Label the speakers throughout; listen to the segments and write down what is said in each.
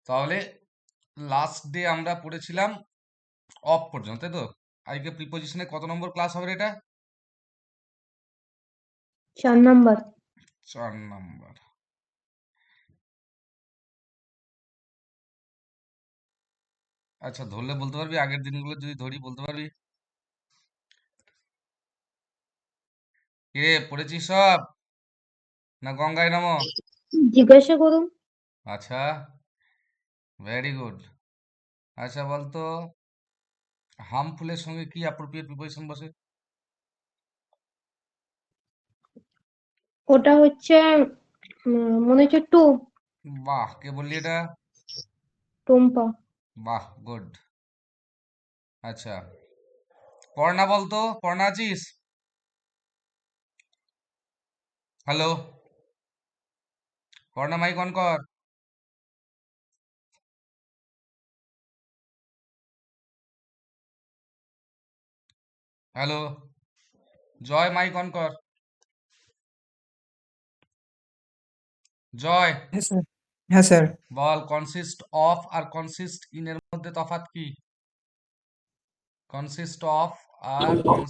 Speaker 1: তাহলে last day আমরা পড়েছিলাম অফ পর্যন্ত, তাই তো? আজকে প্রিপোজিশনে কত নম্বর ক্লাস হবে এটা?
Speaker 2: 4 নাম্বার।
Speaker 1: 4 নম্বর। আচ্ছা, ধরলে বলতে পারবি? আগের দিনগুলো যদি ধরি বলতে পারবি? কিরে, পড়েছিস সব না গঙ্গায় নামো?
Speaker 2: জিজ্ঞাসা করুন।
Speaker 1: আচ্ছা, ভেরি গুড। আচ্ছা বলতো, হার্মফুলের সঙ্গে কি অ্যাপ্রোপ্রিয়েট প্রিপোজিশন বসে?
Speaker 2: ওটা হচ্ছে মনে হচ্ছে টু।
Speaker 1: বাহ, কে বললি এটা?
Speaker 2: টুম্পা।
Speaker 1: বাহ, গুড। আচ্ছা, পড়না বলতো, পড়না আছিস? হ্যালো, পড়না মাইক অন কর। হ্যালো, জয় মাইক অন কর। জয়,
Speaker 3: হ্যাঁ স্যার। হ্যাঁ স্যার।
Speaker 1: বল কনসিস্ট অফ আর কনসিস্ট ইন এর মধ্যে তফাৎ কি? কনসিস্ট অফ আর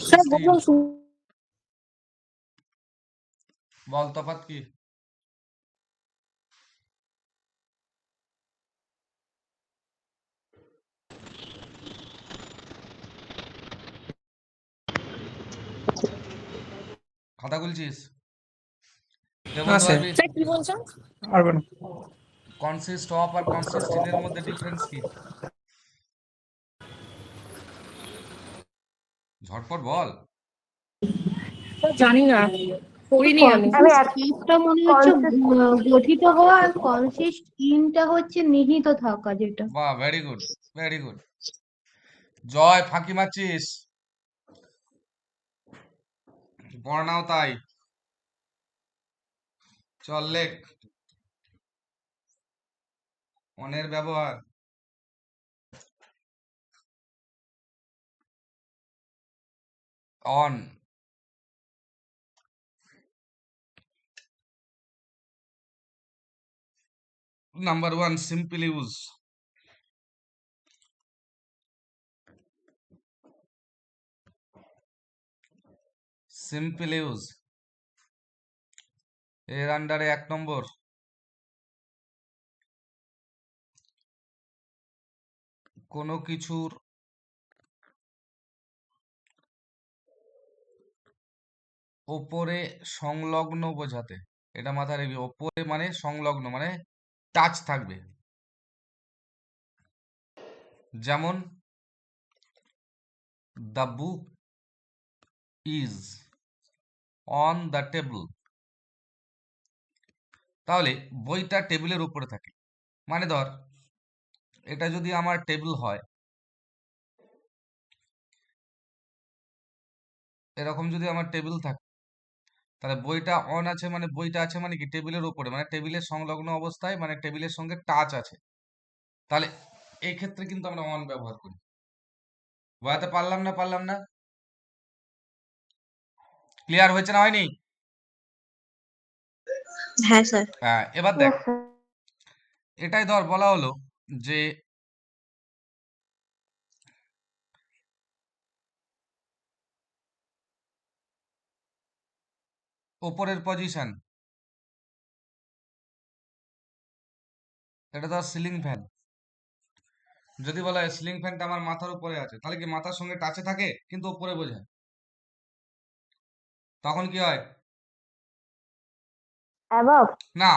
Speaker 3: স্যার
Speaker 1: কনসিস্ট ইন,
Speaker 3: বলুন।
Speaker 1: বল তফাৎ কি? খাতা খুলছিস? কে
Speaker 3: না
Speaker 1: বলতে
Speaker 3: স্যার।
Speaker 1: পারবি?
Speaker 3: স্যার কি বলছেন? পারবো না।
Speaker 1: কনসিস্ট অফ আর কনসিস্ট ইন এর মধ্যে ডিফারেন্স কি? ঝটপট বল।
Speaker 3: স্যার জানি না, পড়িনি আমি।
Speaker 2: কনসিস্ট অফটা মনে হচ্ছে গঠিত হওয়া, আর কনসিস্ট ইনটা হচ্ছে নিহিত থাকা যেটা।
Speaker 1: বাহ, ভেরি গুড, ভেরি গুড। জয়, ফাঁকি মারছিস? পড়াও তাই। চল লেখ। অনের ব্যবহার। On. Number 1, simple use. Simple use এর আন্ডারে 1 নম্বর, কোনো কিছুর ওপরে সংলগ্ন বোঝাতে। এটা মাথায় রাখবি, ওপরে মানে সংলগ্ন, মানে টাচ থাকবে। যেমন the book is on the table. তাহলে বইটা টেবিলের উপরে থাকে, মানে ধর এটা যদি আমার টেবিল হয়, এরকম যদি আমার টেবিল থাকে, তাহলে বইটা অন আছে মানে বইটা আছে মানে কি টেবিলের উপরে, মানে টেবিলের সংলগ্ন অবস্থায়, মানে টেবিলের সঙ্গে টাচ আছে। তাহলে এই ক্ষেত্রে কিন্তু আমরা অন ব্যবহার করি। বোঝাতে পারলাম না? ক্লিয়ার হয়েছে না হয়নি?
Speaker 2: হ্যাঁ স্যার।
Speaker 1: হ্যাঁ, এবার দেখ, এটাই ধর বলা হলো যে ওপরের পজিশন, এটা ধর সিলিং ফ্যান। যদি বলা হয় সিলিং ফ্যানটা আমার মাথার উপরে আছে, তাহলে কি মাথার সঙ্গে টাচে থাকে কিন্তু উপরে বোঝায়। তখন কি হয়?
Speaker 2: অ্যাবাভ।
Speaker 1: না,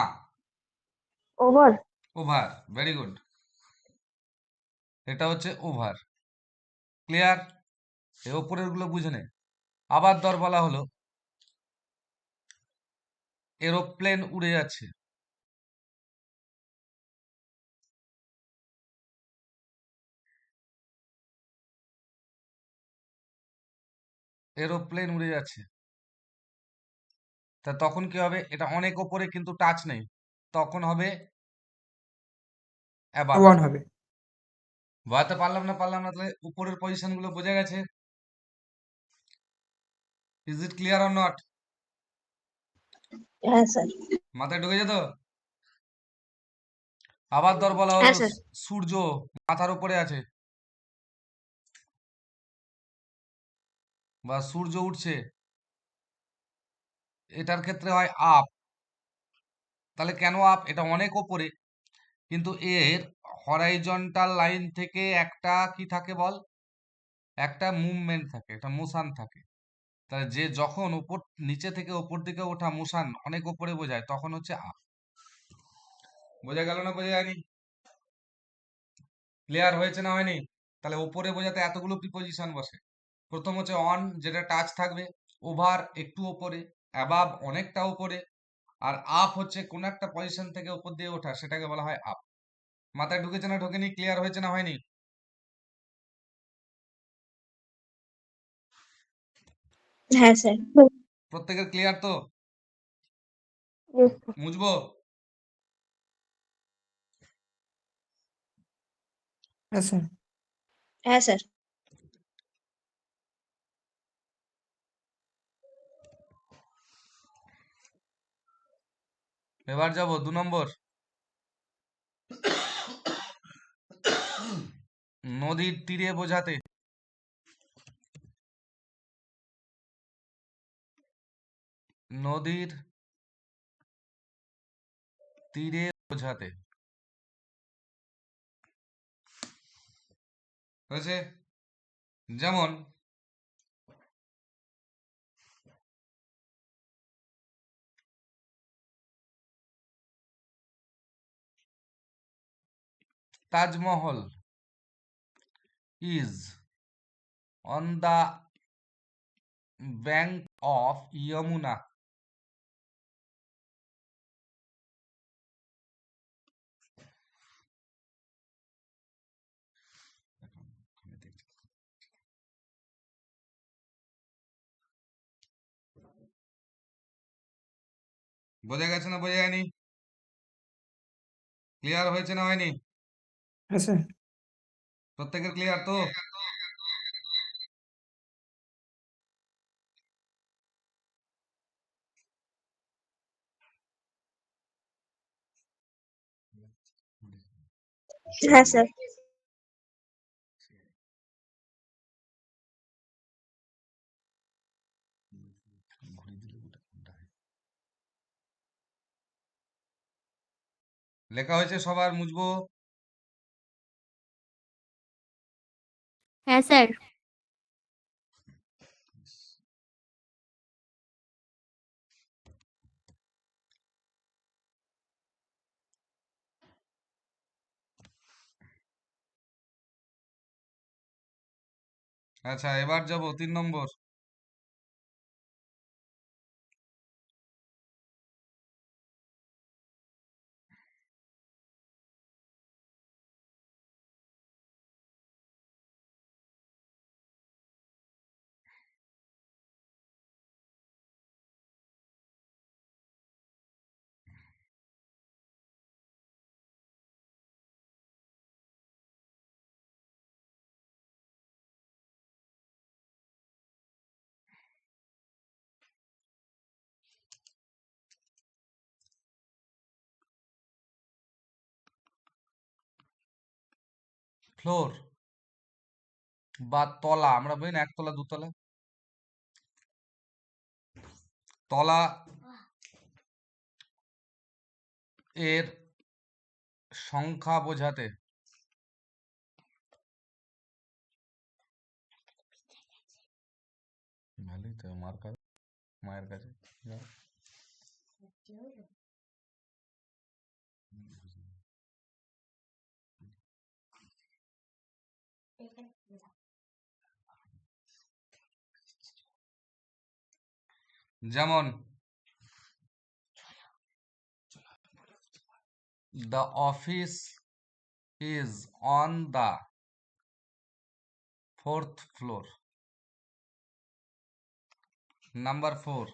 Speaker 2: ওভার।
Speaker 1: ওভার। ভেরি গুড, এটা হচ্ছে ওভার। ক্লিয়ার? এই ওপরের গুলো বুঝে নে। আবার ধর বলা হলো এরোপ্লেন উড়ে যাচ্ছে, এরোপ্লেন উড়ে যাচ্ছে, তা তখন কি হবে? এটা অনেক ওপরে কিন্তু টাচ নেই, তখন হবে অ্যাবাভ।
Speaker 3: ওয়ান হবে।
Speaker 1: বোঝাতে পারলাম না? তাহলে উপরের পজিশন গুলো বোঝা গেছে? Is it clear or not?
Speaker 2: হ্যাঁ স্যার।
Speaker 1: মাথায় ঢুকেছে তো? আবার ধর বলা
Speaker 2: হ্যাঁ
Speaker 1: হলো
Speaker 2: স্যার।
Speaker 1: সূর্য মাথার উপরে আছে বা সূর্য উঠছে, এটার ক্ষেত্রে হয় আপ। তাহলে কেন আপ? এটা অনেক ওপরে, কিন্তু এর হরাইজন্টাল লাইন থেকে একটা কি থাকে বল, একটা মুভমেন্ট থাকে, একটা মোশন থাকে। তাহলে যে যখন উপর নিচে থেকে উপর দিকে ওঠা মোশন অনেক উপরে বোঝায় তখন হচ্ছে আপ। বোঝা গেল না বোঝা যায়নি? ক্লিয়ার হয়েছে না হয়নি? তাহলে উপরে বোঝাতে এতগুলো প্রিপজিশন বসে। প্রথম হচ্ছে অন, যেটা টাচ থাকবে, ওভার একটু ওপরে, অ্যাবাভ অনেকটা উপরে, আর আপ হচ্ছে কোন একটা পজিশন থেকে উপর দিয়ে ওঠা, সেটাকে বলা হয় আপ। মাথায় ঢুকেছে না ঢোকেনি? ক্লিয়ার হয়েছে না হয়নি?
Speaker 2: হ্যাঁ স্যার।
Speaker 1: প্রত্যেকের ক্লিয়ার তো? মুছবো?
Speaker 3: হ্যাঁ স্যার।
Speaker 2: হ্যাঁ স্যার।
Speaker 1: এবার যাব 2 নম্বর। নদীর তীরে বোঝাতে। নদীর তীরে বোঝাতে হয়েছে। যেমন Taj Mahal is on the bank of Yamuna. বোঝা গেছে না বোঝা যায়নি? ক্লিয়ার হয়েছে না হয়নি?
Speaker 3: হ্যাঁ স্যার।
Speaker 1: প্রত্যেকের ক্লিয়ার তো?
Speaker 2: হ্যাঁ স্যার।
Speaker 1: লেখা হয়েছে সবার? মুছবো?
Speaker 2: হ্যাঁ স্যার।
Speaker 1: আচ্ছা, এবার যাব 3 নম্বর। ফ্লোর বা তলা, আমরা বলি না একতলা দুতলা, তলা এর সংখ্যা বোঝাতে। ভালোই তো, মার খাবে মায়ের কাছে। যাও। যেমন the office is on the 4th floor. Number 4,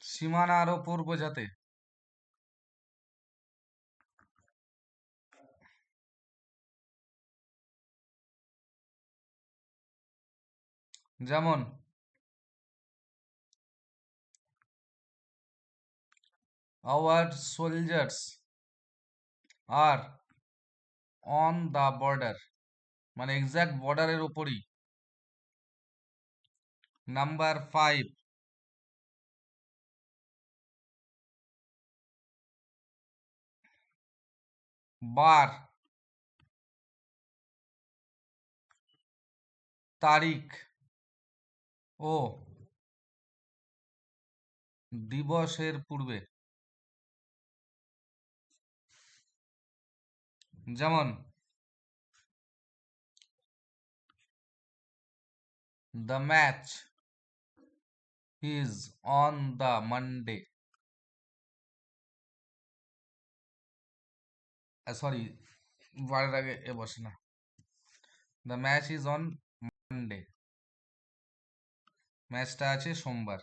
Speaker 1: সীমানার ওপর বোঝাতে। যেমন our soldiers are on the border, মানে এক্সাক্ট বর্ডারের উপরই। নাম্বার 5, বার, তারিখ ও দিবসের পূর্বে। যেমন the match is on the Monday, sorry বারের আগে এ বসে না, the match is on Monday, ম্যাচটা আছে সোমবার।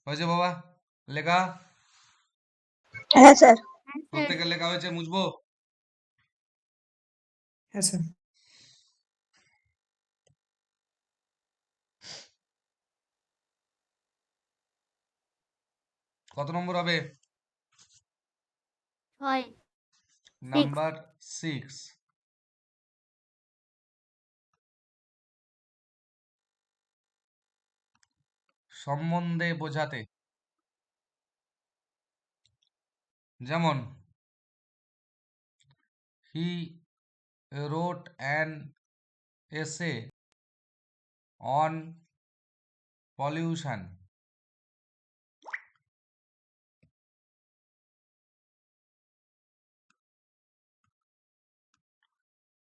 Speaker 1: হয়েছে বাবা লেখা?
Speaker 4: হ্যাঁ স্যার।
Speaker 1: প্রত্যেকের লেখা হয়েছে? মুছবো?
Speaker 3: হ্যাঁ স্যার।
Speaker 1: কত নম্বর হবে?
Speaker 2: 6
Speaker 1: নাম্বার 6, সম্বন্ধে বোঝাতে। যেমন he wrote an essay on pollution,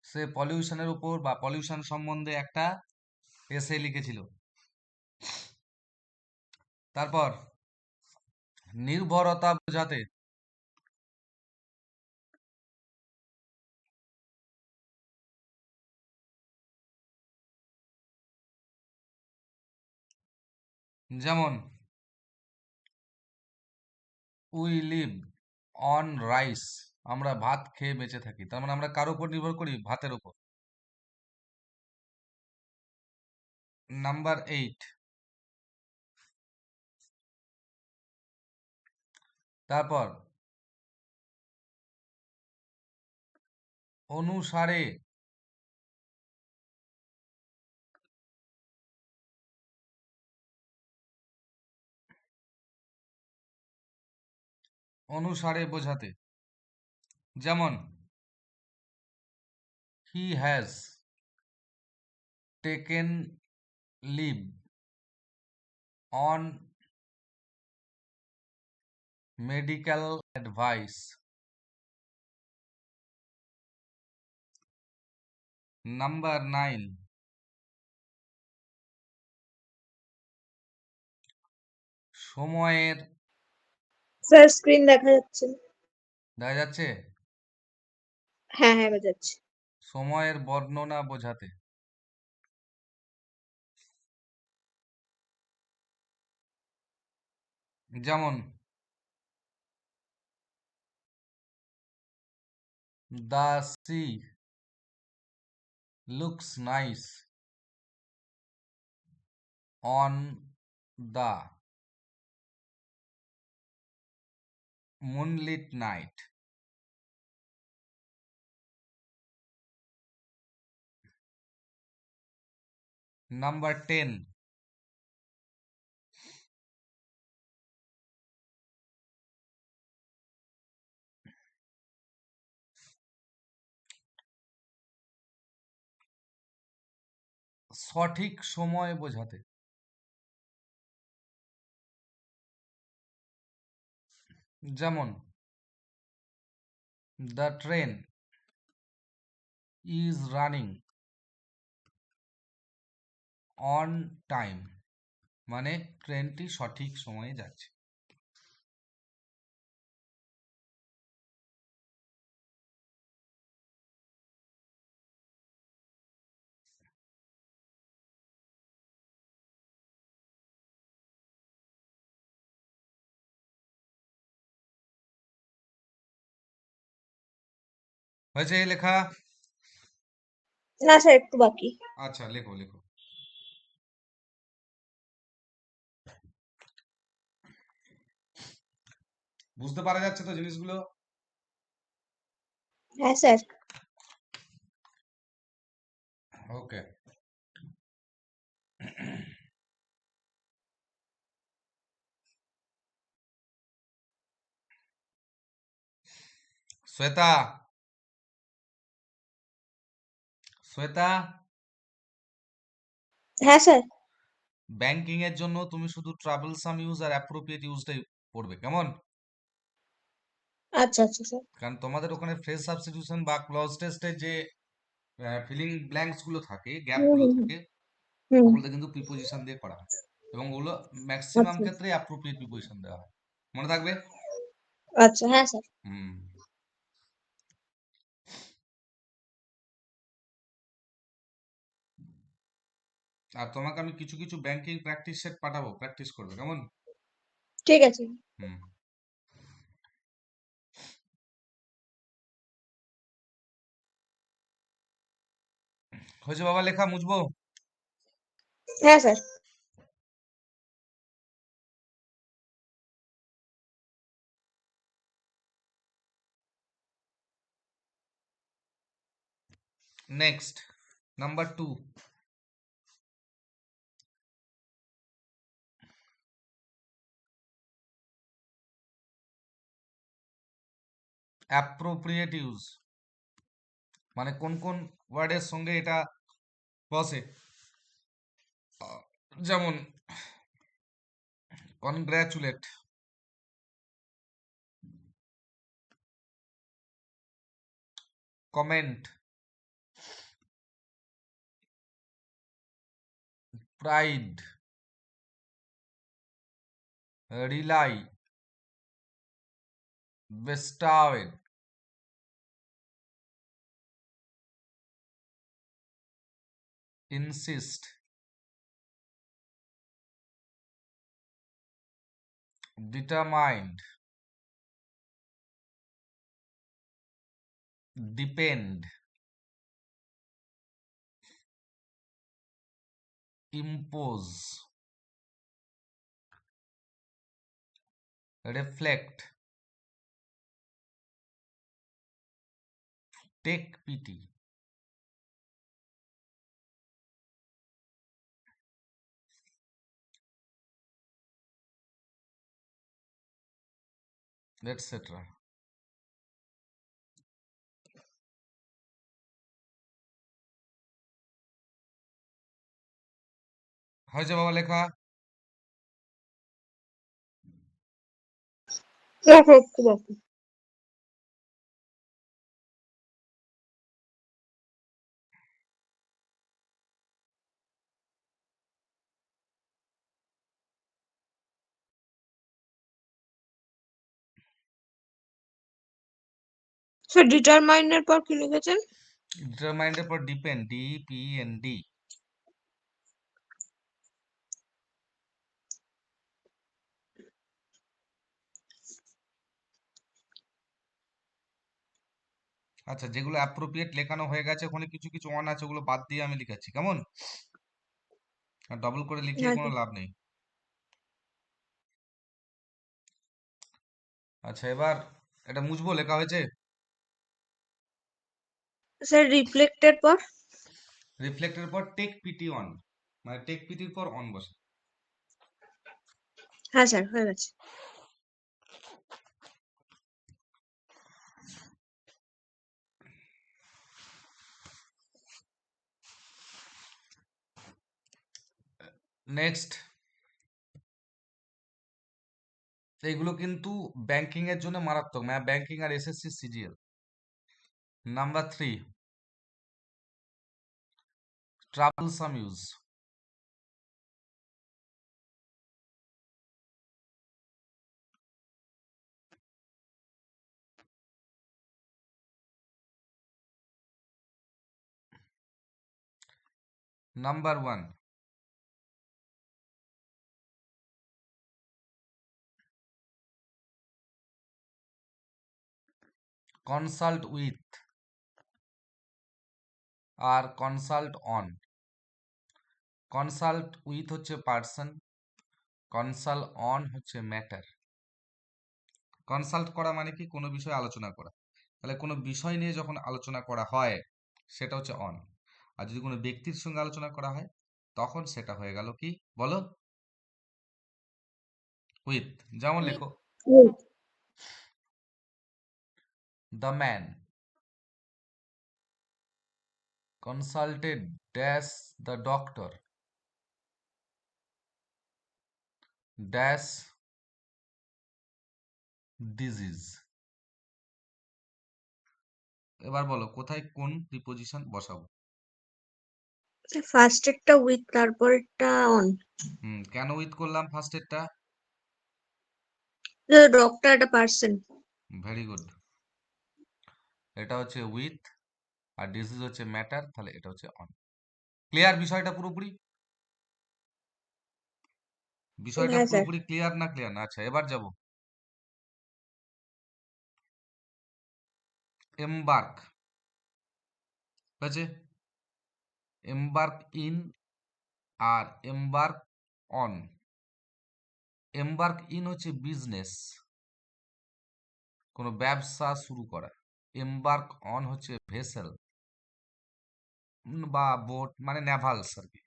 Speaker 1: সে পলিউশনের উপর বা পলিউশন সম্বন্ধে একটা এসে লিখেছিল। তারপর নির্ভরতা বোঝাতে। যেমন উই লিভ অন রাইস, আমরা ভাত খেয়ে বেঁচে থাকি, তার মানে আমরা কার উপর নির্ভর করি? ভাতের উপর। নাম্বার 8, তারপর অনুসারে অনুসারে বোঝাতে। যেমন he has taken leave on medical advice. Number 9, সময়ের,
Speaker 4: স্যার স্ক্রিন দেখা যাচ্ছে না।
Speaker 1: দেখা যাচ্ছে?
Speaker 4: হ্যাঁ হ্যাঁ এবার যাচ্ছে।
Speaker 1: সময়ের বর্ণনা বোঝাতে। যেমন the sea looks nice on the moonlit night. Number 10, সঠিক সময় বোঝাতে। যেমন the train is running on time, মানে ট্রেনটি সঠিক সময়ে যাচ্ছে। হয়েছে এই লেখা?
Speaker 4: না স্যার একটু বাকি।
Speaker 1: আচ্ছা, লেখো লেখো। বুঝতে পারা যাচ্ছে তো জিনিসগুলো?
Speaker 4: হ্যাঁ স্যার।
Speaker 1: ওকে। শ্বেতা, শ্বেতা,
Speaker 4: হ্যাঁ স্যার।
Speaker 1: ব্যাংকিং এর জন্য তুমি শুধু ট্রাভেলসাম ইউজ আর অ্যাপ্রোপ্রিয়েট ইউজটাই পড়বে, কেমন?
Speaker 4: আচ্ছা আচ্ছা স্যার।
Speaker 1: কারণ তোমাদের ওখানে ফ্রেজ সাবস্টিটিউশন বা ক্লজ টেস্টে যে ফিলিং ব্ল্যাঙ্কস গুলো থাকে, গ্যাপ
Speaker 4: হুম
Speaker 1: গুলো
Speaker 4: হুম হুম
Speaker 1: থাকে,
Speaker 4: হুম।
Speaker 1: ওগুলোতে কিন্তু প্রিপোজিশন দিয়ে করা হয় এবং ওগুলো ম্যাক্সিমাম
Speaker 4: আচ্ছা
Speaker 1: ক্ষেত্রে অ্যাপ্রোপ্রিয়েট প্রিপোজিশন দেওয়া হয়। মনে থাকবে?
Speaker 4: আচ্ছা। হ্যাঁ স্যার।
Speaker 1: হুম। আর তোমাকে আমি কিছু কিছু ব্যাংকিং প্র্যাকটিস সেট পাঠাবো, প্র্যাকটিস করবে, কেমন?
Speaker 4: ঠিক আছে।
Speaker 1: হুম। হয়েছে বাবা লেখা, মুছবো?
Speaker 4: হ্যাঁ sir.
Speaker 1: Next, number 2, appropriate use মানে কোন কোন ওয়ার্ডের সঙ্গে এটা বসে। যেমন congratulate, comment, pride, rely, bestowed, insist, determined, depend, impose, reflect, take pity, et cetera. হয়েছে বাবা লেখা?
Speaker 4: স্যার একটু বাকি। স্যার ডিটারমাইনের পর কি লিখেছেন?
Speaker 1: ডিটারমাইন্ডের পর ডিপেন্ড, ডিপিএনডি। আচ্ছা, যেগুলো অ্যাপ্রোপ্রিয়েট লেখানো হয়ে গেছে ওখানে কিছু কিছু অন আছে, ওগুলো বাদ দিয়ে আমি লিখাচ্ছি, কেমন? আর ডবল করে লিখিয়ে
Speaker 4: হ্যাঁ
Speaker 1: কোনো
Speaker 4: স্যার।
Speaker 1: লাভ নেই। আচ্ছা, এবার এটা মুছবো, লেখা হয়েছে?
Speaker 4: স্যার রিফ্লেক্টের পর?
Speaker 1: রিফ্লেক্টের পর টেক পিটি অন, মানে টেক পিটির পর অন বসে।
Speaker 4: হ্যাঁ স্যার হয়ে গেছে।
Speaker 1: নেক্সট, এইগুলো কিন্তু ব্যাংকিং এর জন্য মারাত্মক, মানে ব্যাংকিং আর এসএসসি সিজিএল। নাম্বার 3, ট্রাভেলসাম ইউজ। নাম্বার 1, কনসাল্ট উইথ আর কনসাল্ট অন। কনসাল্ট উইথ হচ্ছে পার্সন, কনসাল্ট অন হচ্ছে ম্যাটার। কনসাল্ট করা মানে কি? কোনো বিষয়ে আলোচনা করা। তাহলে কোনো বিষয় নিয়ে যখন আলোচনা করা হয় সেটা হচ্ছে অন। আর যদি কোনো ব্যক্তির সঙ্গে আলোচনা করা হয় তখন সেটা হয়ে গেল কি? বলো। উইথ। যেমন
Speaker 2: With.
Speaker 1: লেখো,
Speaker 4: With.
Speaker 1: The man consulted dash the doctor dash disease। এবার বলো কোথায় কোন প্রিপোজিশন বসাবো?
Speaker 4: ফার্স্ট একটা উইথ তারপরটা অন।
Speaker 1: কেন উইথ করলাম ফার্স্ট এরটা?
Speaker 4: ডক্টর একটা পার্সন।
Speaker 1: Very good. এটা হচ্ছে উইথ আর ডিজিজ হচ্ছে ম্যাটার, তাহলে এটা হচ্ছে অন। ক্লিয়ার বিষয়টা পুরোপুরি? বিষয়টা
Speaker 4: হ্যাঁ স্যার।
Speaker 1: পুরোপুরি ক্লিয়ার না? ক্লিয়ার না? আচ্ছা, এবার যাব এমবার্ক। আছে এমবার্ক ইন আর এমবার্ক অন। এমবার্ক ইন হচ্ছে বিজনেস, কোনো ব্যবসা শুরু করা। এমবার্ক অন হচ্ছে ভেসেল বা বোট, মানে নেভালস আর কি,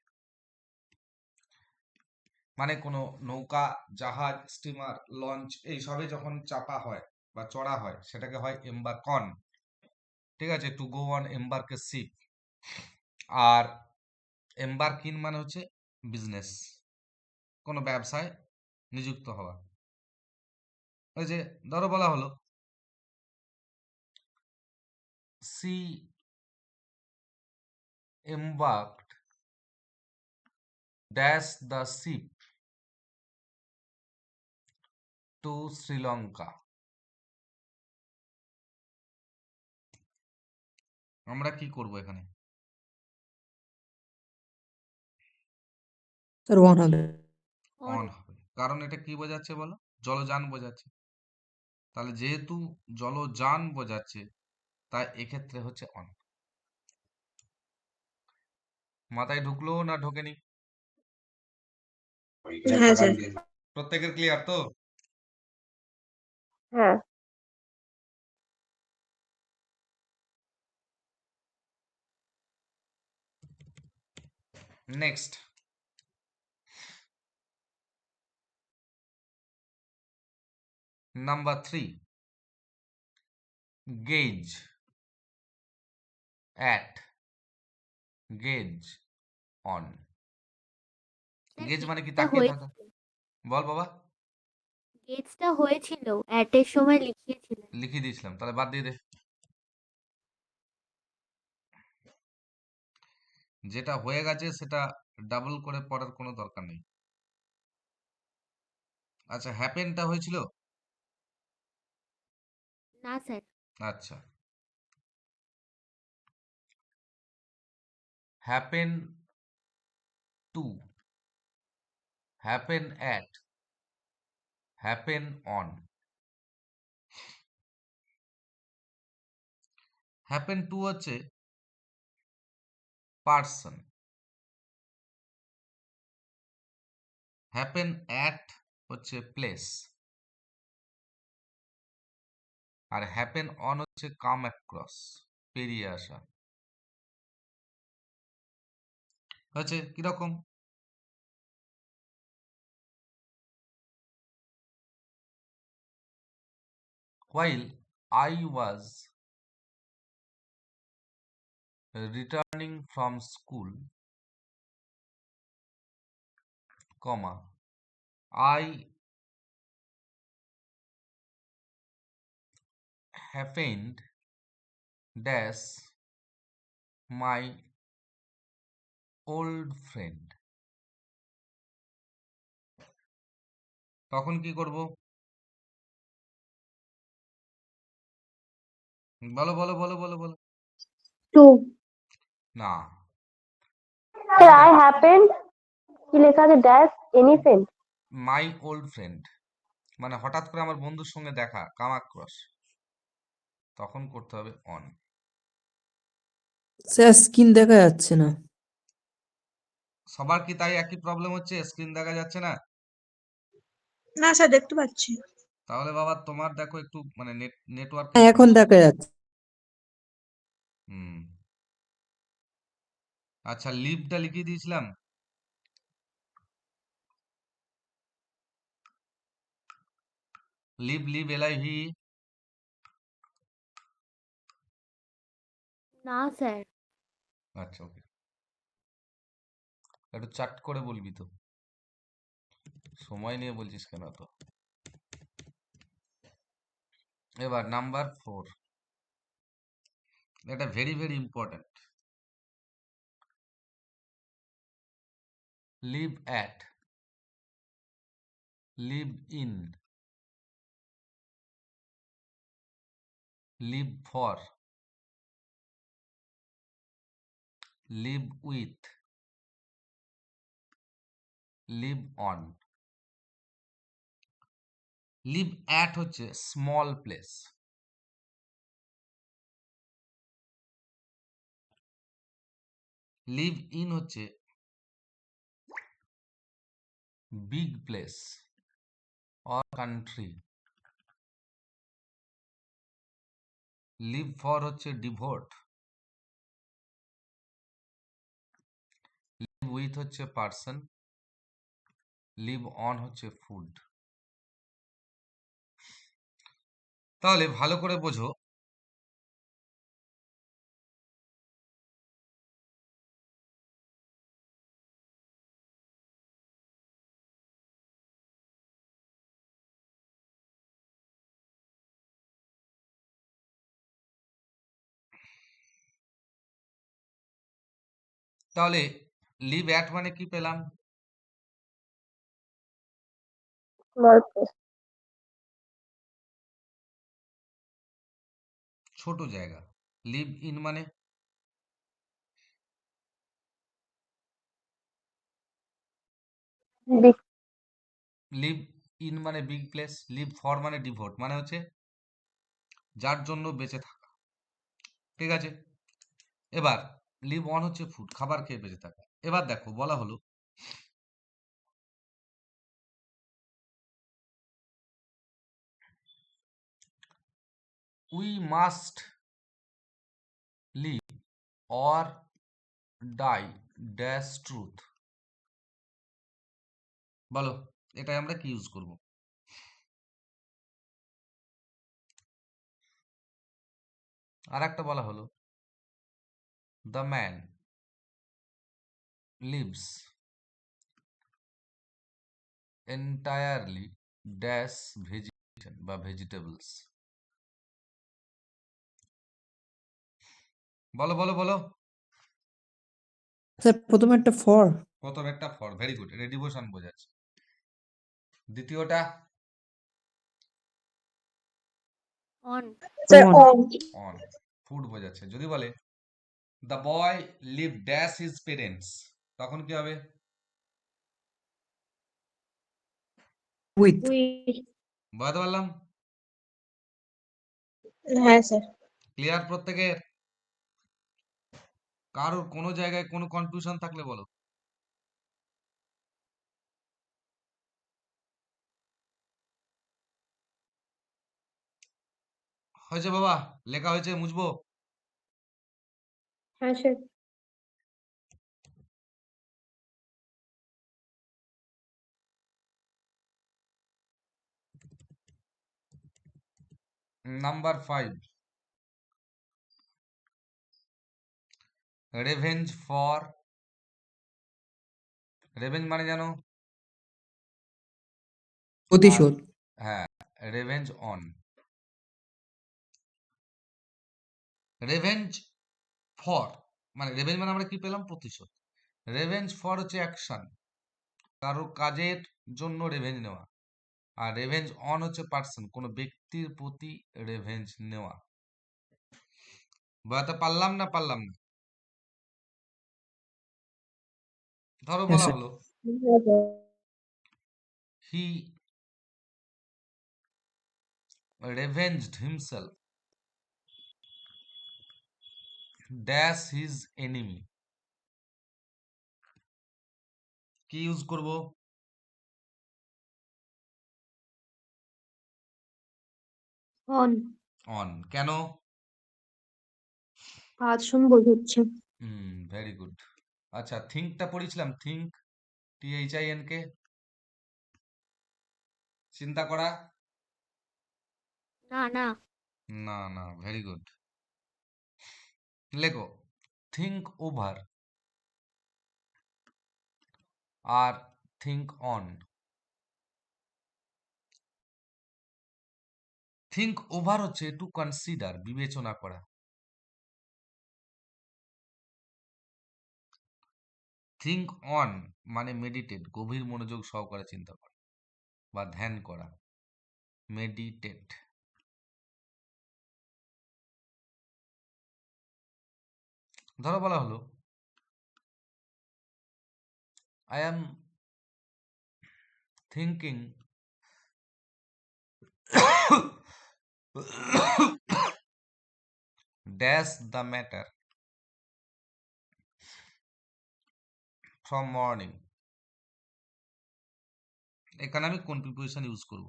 Speaker 1: মানে কোনো নৌকা, জাহাজ, স্টিমার, লঞ্চ এইসবে যখন চাপা হয় বা চড়া হয় সেটাকে হয় এমবার্ক অন। ঠিক আছে, to go on embark a ship. আর এমবার্ক ইন মানে হচ্ছে বিজনেস, কোনো ব্যবসায় নিযুক্ত হওয়া। ওই যে ধরো বলা হলো C embarked dash the ship to Sri Lanka। আমরা কি করব এখানে?
Speaker 3: স্যার ওয়ান হবে।
Speaker 1: অন হবে, কারণ এটা কি বোঝাচ্ছে বলো? জলযান বোঝাচ্ছে। তাহলে যেহেতু জলযান বোঝাচ্ছে তাই এক্ষেত্রে হচ্ছে অন। মাথায় ঢুকলো না ঢোকেনি?
Speaker 4: হ্যাঁ স্যার।
Speaker 1: প্রত্যেকের ক্লিয়ার তো?
Speaker 4: হ্যাঁ।
Speaker 1: Next, number 3, gauge at, gauge on. Gauge মানে কি? তাকিয়ে থাকা। বল বাবা।
Speaker 2: গেজটা হয়েছিল অ্যাটের সময় লিখিয়েছিলেন।
Speaker 1: লিখে দিয়েছিলাম, তাহলে বাদ দিয়ে দে। যেটা হয়ে গেছে সেটা ডাবল করে পড়ার কোনো দরকার নেই। আচ্ছা, হ্যাপেনটা হয়েছিল?
Speaker 2: না স্যার।
Speaker 1: আচ্ছা, happen to, happen at, happen on. Happen to হচ্ছে পার্সন, হ্যাপেন অ্যাট হচ্ছে প্লেস, আর হ্যাপেন অন হচ্ছে কাম অ্যাক্রস, পেরিয়ে আসা। হচ্ছে কিরকম? while I was returning from school, comma, I happened dash my old friend। তখন কি করব? বলো বলো বলো বলো বলো।
Speaker 5: টু।
Speaker 1: না,
Speaker 5: স্যার আই হ্যাপেন্ড কি লেখা আছে ড্যাশ এনি ফ্রেন্ড।
Speaker 1: মাই ওল্ড ফ্রেন্ড মানে হঠাৎ করে আমার বন্ধুর সঙ্গে দেখা, কাম অ্যাক্রস, তখন করতে হবে অন।
Speaker 3: স্যার স্ক্রিন দেখা যাচ্ছে না।
Speaker 1: সবার কি তাই একই প্রবলেম হচ্ছে, স্ক্রিন দেখা যাচ্ছে না?
Speaker 4: না স্যার, দেখতে পাচ্ছি।
Speaker 1: তাহলে বাবা তোমার দেখো একটু মানে নেটওয়ার্কের
Speaker 3: হ্যাঁ, এখন
Speaker 1: সমস্যা।
Speaker 3: দেখা যাচ্ছে।
Speaker 1: হুম। আচ্ছা, লিভটা লিখিয়ে দিয়েছিলাম। Leave LIV।
Speaker 2: না স্যার।
Speaker 1: আচ্ছা, ওকে। একটু চাট করে বলবি তো, সময় নিয়ে বলছিস কেন তো। এবার নাম্বার 4, এটা very very important. Live at, live in, live for, live with, live on. Live at হচ্ছে স্মল প্লেস, লিভ ইন হচ্ছে big place or country, live for হচ্ছে ডিভোট, লিভ উইথ হচ্ছে পার্সন, লিভ অন হচ্ছে food. তাহলে ভালো করে বোঝো, তাহলে লিভ অ্যাট মানে কি পেলাম?
Speaker 5: Small place.
Speaker 1: ছোট জায়গা। লিভ ইন মানে
Speaker 5: Big.
Speaker 1: লিভ ইন মানে বিগ প্লেস, লিভ ফর মানে ডিভোট, মানে হচ্ছে যার জন্য বেঁচে থাকা। ঠিক আছে, এবার লিভ অন হচ্ছে ফুড, খাবার খেয়ে বেঁচে থাকা। এবার দেখো বলা হলো we must live or die dash truth. বলো এটাই আমরা কি ইউজ করব? আর একটা বলা হলো the man leaves entirely dash vegetation বা ভেজিটেবলস। বলো বলো বলো।
Speaker 3: স্যার প্রথমে একটা ফর।
Speaker 1: প্রথম একটা ফর, ভেরি গুড, এটা ডিভোশন বোঝাচ্ছে। দ্বিতীয়টা
Speaker 2: on.
Speaker 4: Sir
Speaker 3: On.
Speaker 1: On, food বোঝাচ্ছে। যদি বলে the boy leave dash his parents, তখন কি হবে?
Speaker 3: উইথ।
Speaker 2: উইথ।
Speaker 1: বুঝতে পারলাম?
Speaker 4: হ্যাঁ স্যার।
Speaker 1: ক্লিয়ার প্রত্যেকের? কারোর কোনো জায়গায় কোনো কনফিউশন থাকলে বলো। হয়েছে বাবা, লেখা হয়েছে, মুছবো?
Speaker 2: হ্যাঁ sir.
Speaker 1: Number 5, revenge for. Revenge মানে জানো? আর
Speaker 3: প্রতিশোধ।
Speaker 1: হ্যাঁ, রেভেঞ্জ অন। রেভেঞ্জ ফর মানে রেভেঞ্জ মানে আমরা কি পেলাম? প্রতিশোধ। রেভেঞ্জ ফর হচ্ছে অ্যাকশন, কারো কাজের জন্য রেভেঞ্জ নেওয়া। আর রেভেঞ্জ অন হচ্ছে পার্সন, কোনো ব্যক্তির প্রতি রেভেঞ্জ নেওয়া। বুঝতে পারলাম না পারলাম না? ধরো
Speaker 3: হ্যাঁ
Speaker 1: বলা
Speaker 3: স্যার।
Speaker 1: হলো he revenged himself dash his enemy, কি ইউজ করব?
Speaker 2: অন।
Speaker 1: অন। কেন?
Speaker 2: পার্সন বোঝাচ্ছে।
Speaker 1: Very good. আচ্ছা, থিঙ্কটা পড়েছিলাম, থিঙ্ক, THINK, চিন্তা করা।
Speaker 2: না না।
Speaker 1: না না, ভেরি গুড। লেখো থিঙ্ক ওভার আর থিঙ্ক অন। থিঙ্ক ওভার হচ্ছে টু কনসিডার, বিবেচনা করা। থিঙ্ক অন মানে মেডিটেট, গভীর মনোযোগ সহকারে চিন্তা করা বা ধ্যান করা, মেডিটেট। ধরো বলা হলো I am thinking dash the matter from morning. এখানে আমি কোন প্রিপোজিশন ইউজ করব?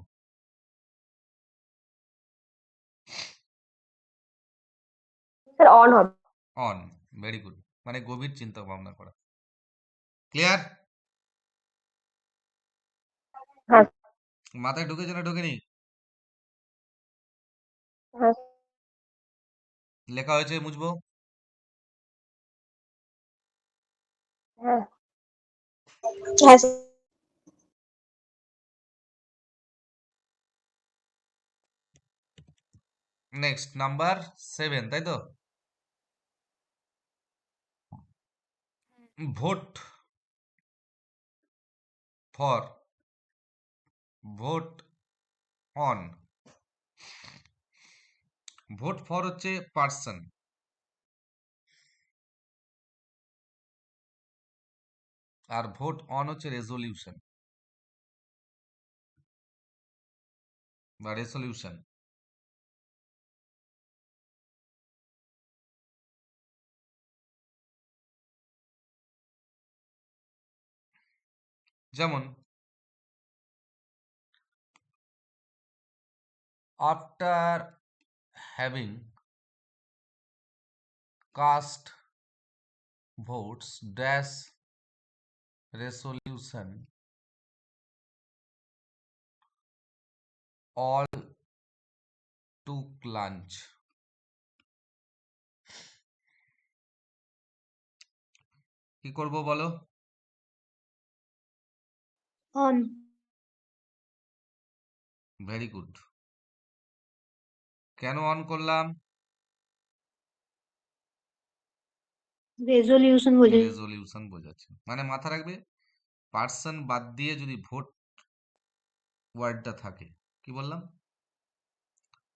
Speaker 5: স্যার অন হবে।
Speaker 1: অন। ভেরি গুড, মানে গভীর চিন্তা ভাবনা করা। ক্লিয়ার?
Speaker 5: হ্যাঁ
Speaker 1: মাথায় ঢুকেছে না ঢোকেনি?
Speaker 5: হ্যাঁ
Speaker 1: লেখা হয়েছে, মুছবো?
Speaker 5: হ্যাঁ
Speaker 4: হ্যাঁ স্যার।
Speaker 1: নেক্সট নাম্বার 7, তাই তো? Vote for, vote on. Vote for হচ্ছে পার্সন, আর ভোট অন হচ্ছে রেজলিউশন বা রেসলিউশন। যেমন after having cast votes dash resolution all took lunch. কি করব বলো?
Speaker 2: অন।
Speaker 1: Very good. কেন অন করলাম?
Speaker 2: রেজলিউশন বোঝাচ্ছে।
Speaker 1: রেজলিউশন বোঝাচ্ছে, মানে মাথা রাখবে পার্সন বাদ দিয়ে যদি ভোট ওয়ার্ডটা থাকে। কি বললাম?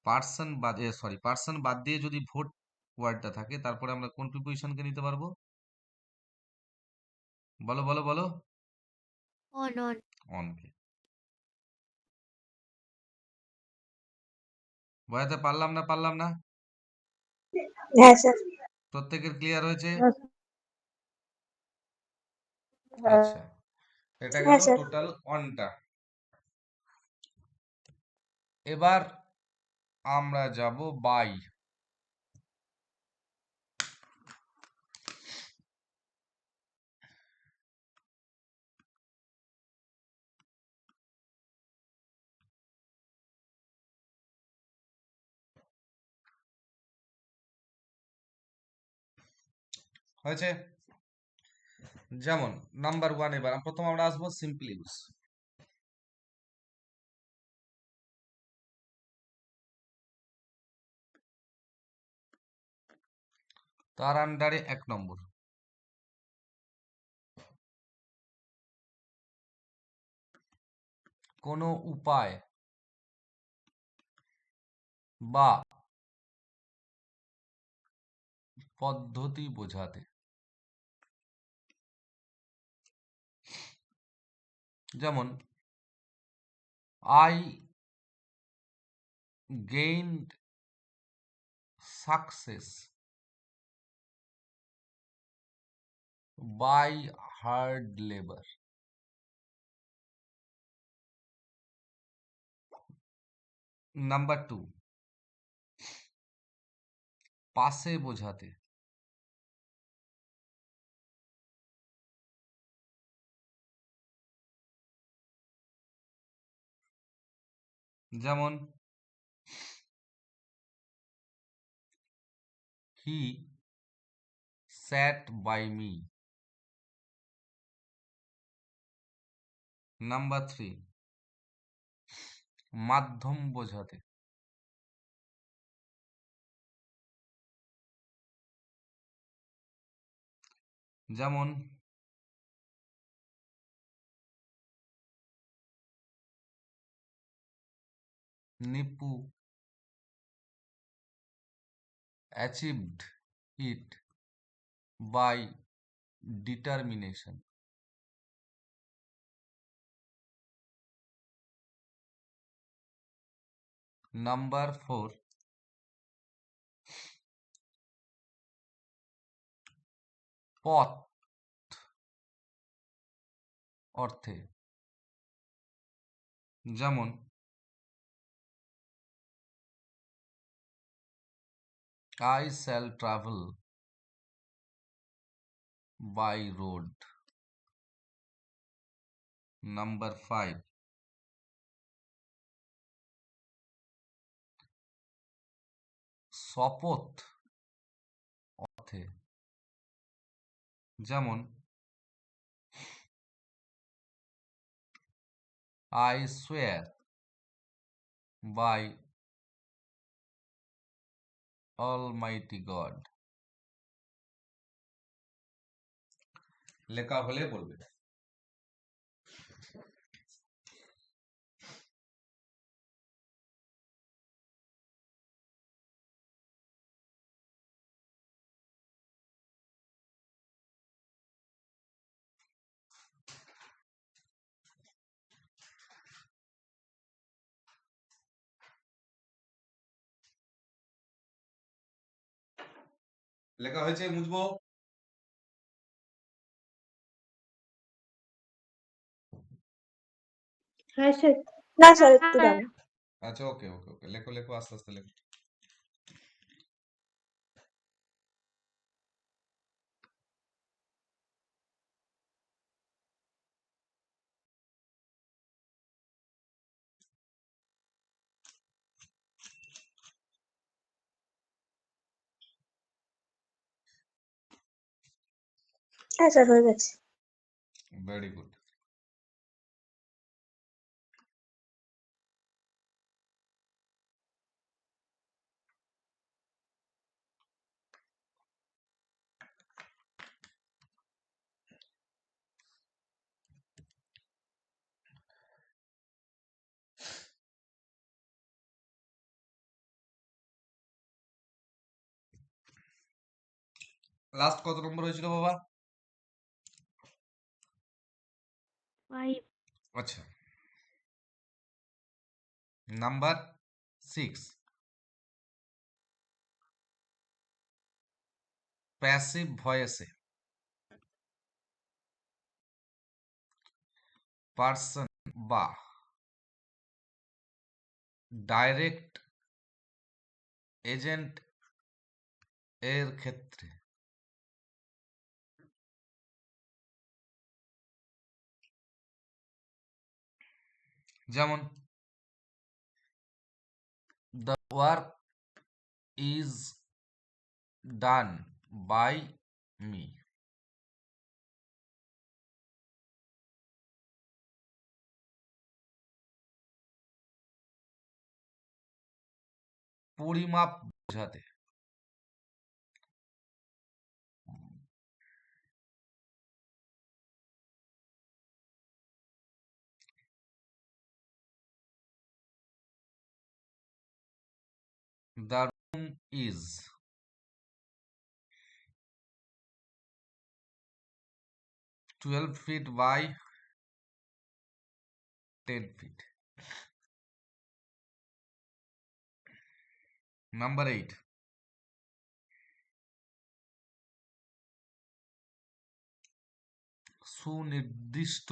Speaker 1: পার্সন বাদ দিয়ে যদি ভোট ওয়ার্ডটা থাকে, তারপরে আমরা কোন প্রিপোজিশনকে নিতে পারবো? বলো বলো বলো।
Speaker 2: On on.
Speaker 1: অনকে। বোঝাতে পারলাম না পারলাম না?
Speaker 4: হ্যাঁ স্যার।
Speaker 1: প্রত্যেকের ক্লিয়ার হয়েছে?
Speaker 5: হ্যাঁ হ্যাঁ
Speaker 1: আচ্ছা, এটা গেল
Speaker 4: হ্যাঁ স্যার।
Speaker 1: টোটাল অনটা। এবার আমরা যাব বাই। হয়েছে? যেমন নাম্বার 1, এবার প্রথম আমরা আসবো সিম্পল ইউজ। তার আন্ডারে 1 নম্বর, কোনো উপায় বা পদ্ধতি বোঝাতে। যেমন I gained success by hard labor. Number 2, পাশে বোঝাতে। যেমন he sat by me. Number 3, মাধ্যম বোঝাতে। যেমন Nipu achieved it by determination. Number 4, পথ অর্থে। যেমন I shall travel by road. Number 5, শপথ অর্থে। যেমন I swear by Almighty God. লেখা হলে বলবে। লেখা হয়েছে, মুছবো?
Speaker 2: হ্যাঁ স্যার।
Speaker 4: না স্যার, একটু দাঁড়ান।
Speaker 1: আচ্ছা, ওকে ওকে ওকে, লেখো লেখো, আস্তে আস্তে লেখো।
Speaker 4: হ্যাঁ স্যার, হয়ে গেছে।
Speaker 1: Very good. লাস্ট কত নম্বর হয়েছিল বাবা?
Speaker 2: 5।
Speaker 1: আচ্ছা, নাম্বার 6, প্যাসিভ ভয়েসে পার্সন বা ডাইরেক্ট এজেন্ট এর ক্ষেত্রে। যেমন the work is done by me. পরিমাপ বোঝাতে। The room is 12 feet by 10 feet. Number 8, সুনির্দিষ্ট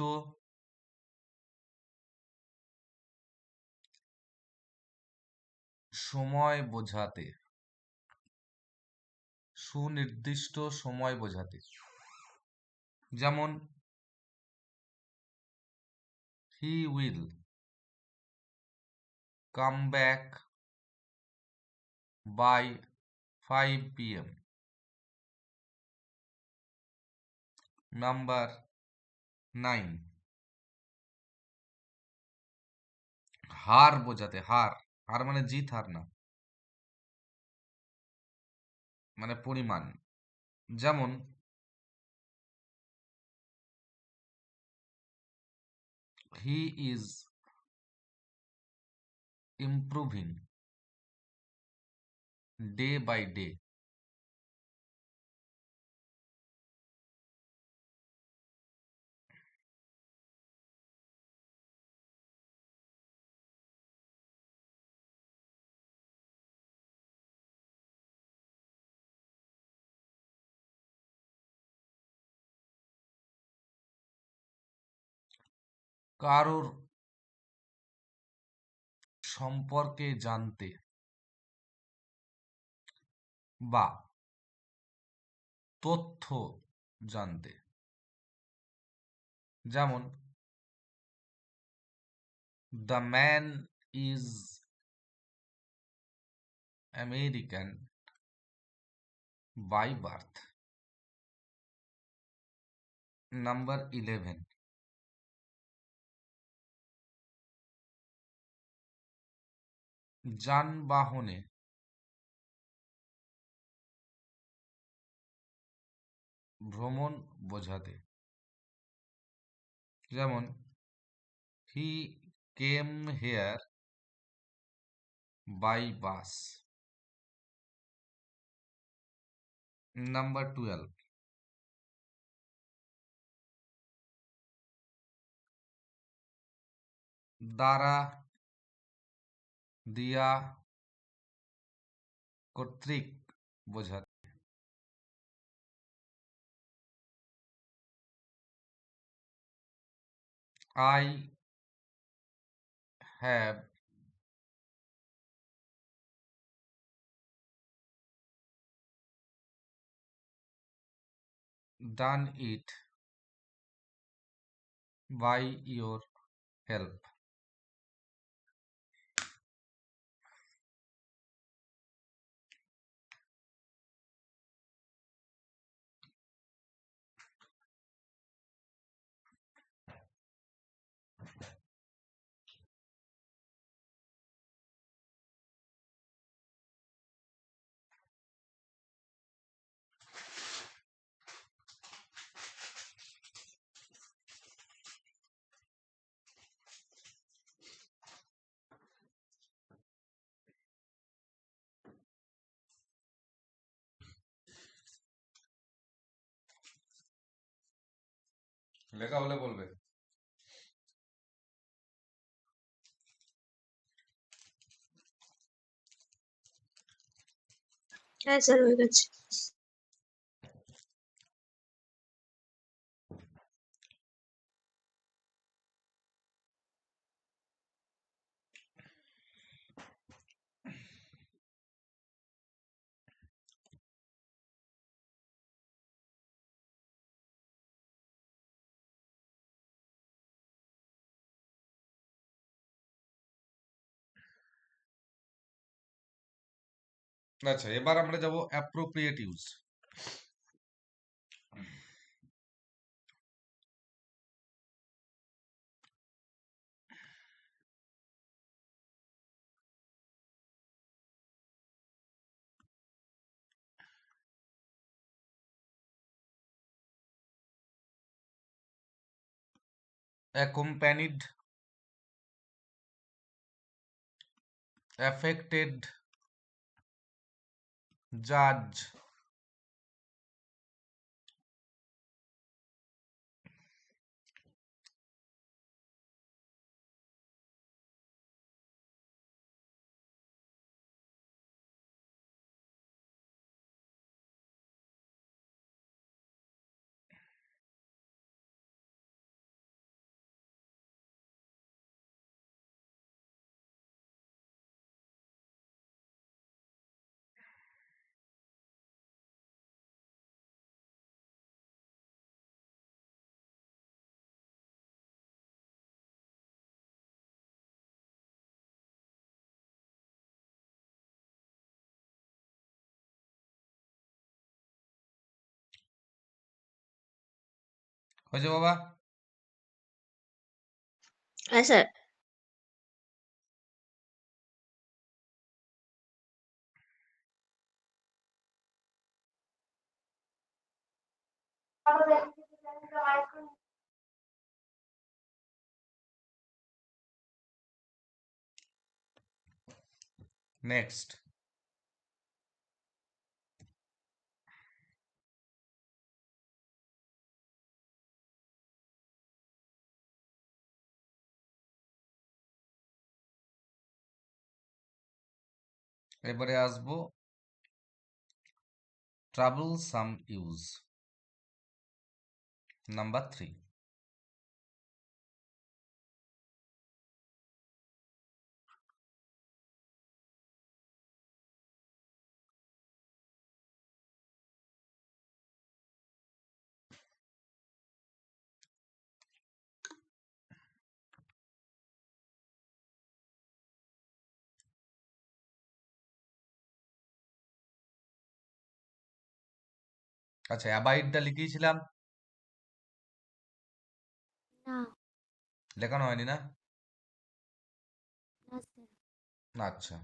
Speaker 1: সময় বোঝাতে, সুনির্দিষ্ট সময় বোঝাতে, যেমন he will come back by 5 p.m. Number 9, হার বোঝাতে, হার, হার মানে জিত, হার না, মানে পরিমাণ, যেমন he is improving day by day. কারোর সম্পর্কে জানতে বা তথ্য জানতে, যেমন the man is American by birth. Number 11, যানবাহনে ভ্রমণ বোঝাতে, যেমন he came here by bus. Number 12, দ্বারা, দিয়া, কর্তৃক বোঝাতে, I have done it by your help. লেখা হলে বলবে।
Speaker 4: হ্যাঁ স্যার হয়ে গেছে।
Speaker 1: আচ্ছা, এবার আমরা যাব appropriate use. accompanied, affected, judge, হয়েছে বাবা?
Speaker 4: হ্যাঁ স্যার।
Speaker 1: নেক্সট। এবারে আসবো ট্রাবলসাম ইউজ, নাম্বার 3। আচ্ছা, অ্যাবাইডটা লিখিয়েছিলাম,
Speaker 6: না
Speaker 1: লেখানো হয়নি না?
Speaker 6: না স্যার।
Speaker 1: আচ্ছা,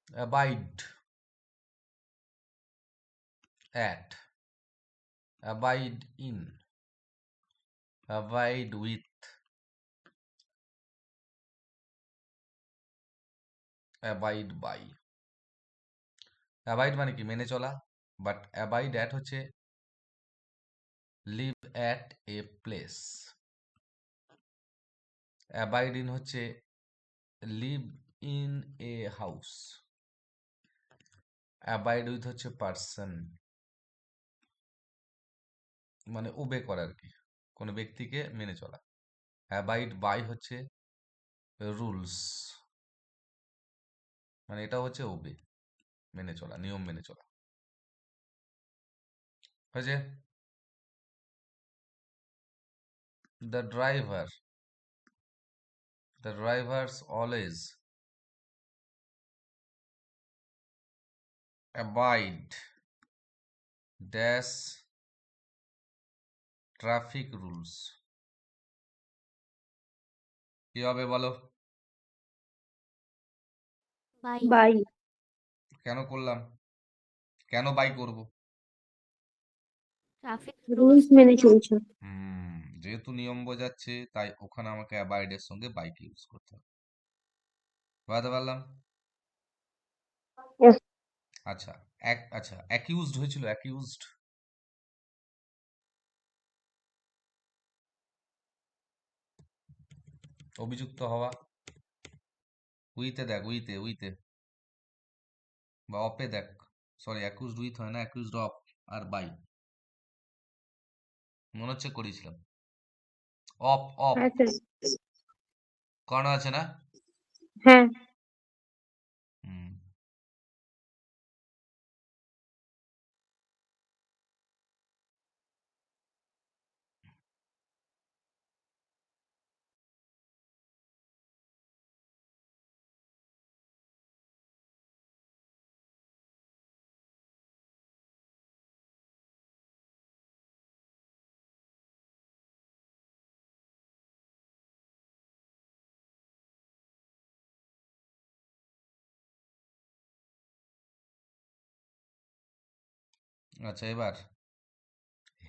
Speaker 1: abide, at, abide in, abide with, abide by. Abide মানে কি? মেনে চলা। বাট অ্যাবাইড অ্যাট হচ্ছে live at a place. Abide in হচ্ছে live in a house. Abide with হচ্ছে পার্সন, মানে ওবে করা আর কি, কোনো ব্যক্তিকে মেনে চলা। অ্যাবাইড বাই হচ্ছে রুলস, মানে এটা হচ্ছে ওবে, মেনে চলা, নিয়ম মেনে চলা। হয়েছে? The driver, the drivers always abide dash traffic rules. কি হবে বলো?
Speaker 6: বাই।
Speaker 4: বাই।
Speaker 1: কেন করলাম? কেন বাই করব?
Speaker 6: ট্রাফিক
Speaker 4: রুলস মেনে চলছে।
Speaker 1: যেহেতু নিয়ম বোঝাচ্ছে তাই ওখানে আমাকে অ্যাবাইডের সঙ্গে বাইক ইউজ করতে হবে। বুঝতে পারলাম?
Speaker 4: Yes.
Speaker 1: আচ্ছা, আচ্ছা, অ্যাকিউজড হয়েছিল, অ্যাকিউজড, অভিযুক্ত হওয়া। উইতে দেখ, উইতে, উইতে বা অপে দেখ। সরি, অ্যাকিউজড উইথ হয় না, অ্যাকিউজড অফ আর বাই। মনে হচ্ছে করেছিলাম। অফ, অফ,
Speaker 4: হ্যাঁ স্যার।
Speaker 1: করানো আছে না?
Speaker 4: হ্যাঁ।
Speaker 1: হুম। আচ্ছা, এবার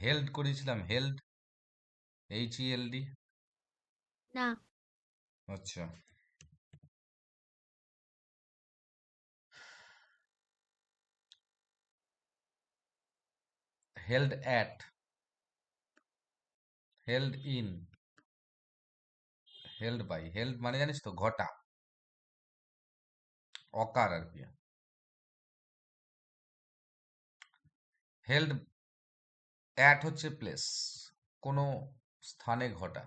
Speaker 1: হেল্ড করেছিলাম, হেল্ড, HELD।
Speaker 6: না
Speaker 1: আচ্ছা, held at, held in, held by. Held মানে জানিস তো ঘটা, অকার আর কি। হেল্ড অ্যাট হচ্ছে প্লেস, কোনো স্থানে ঘটা।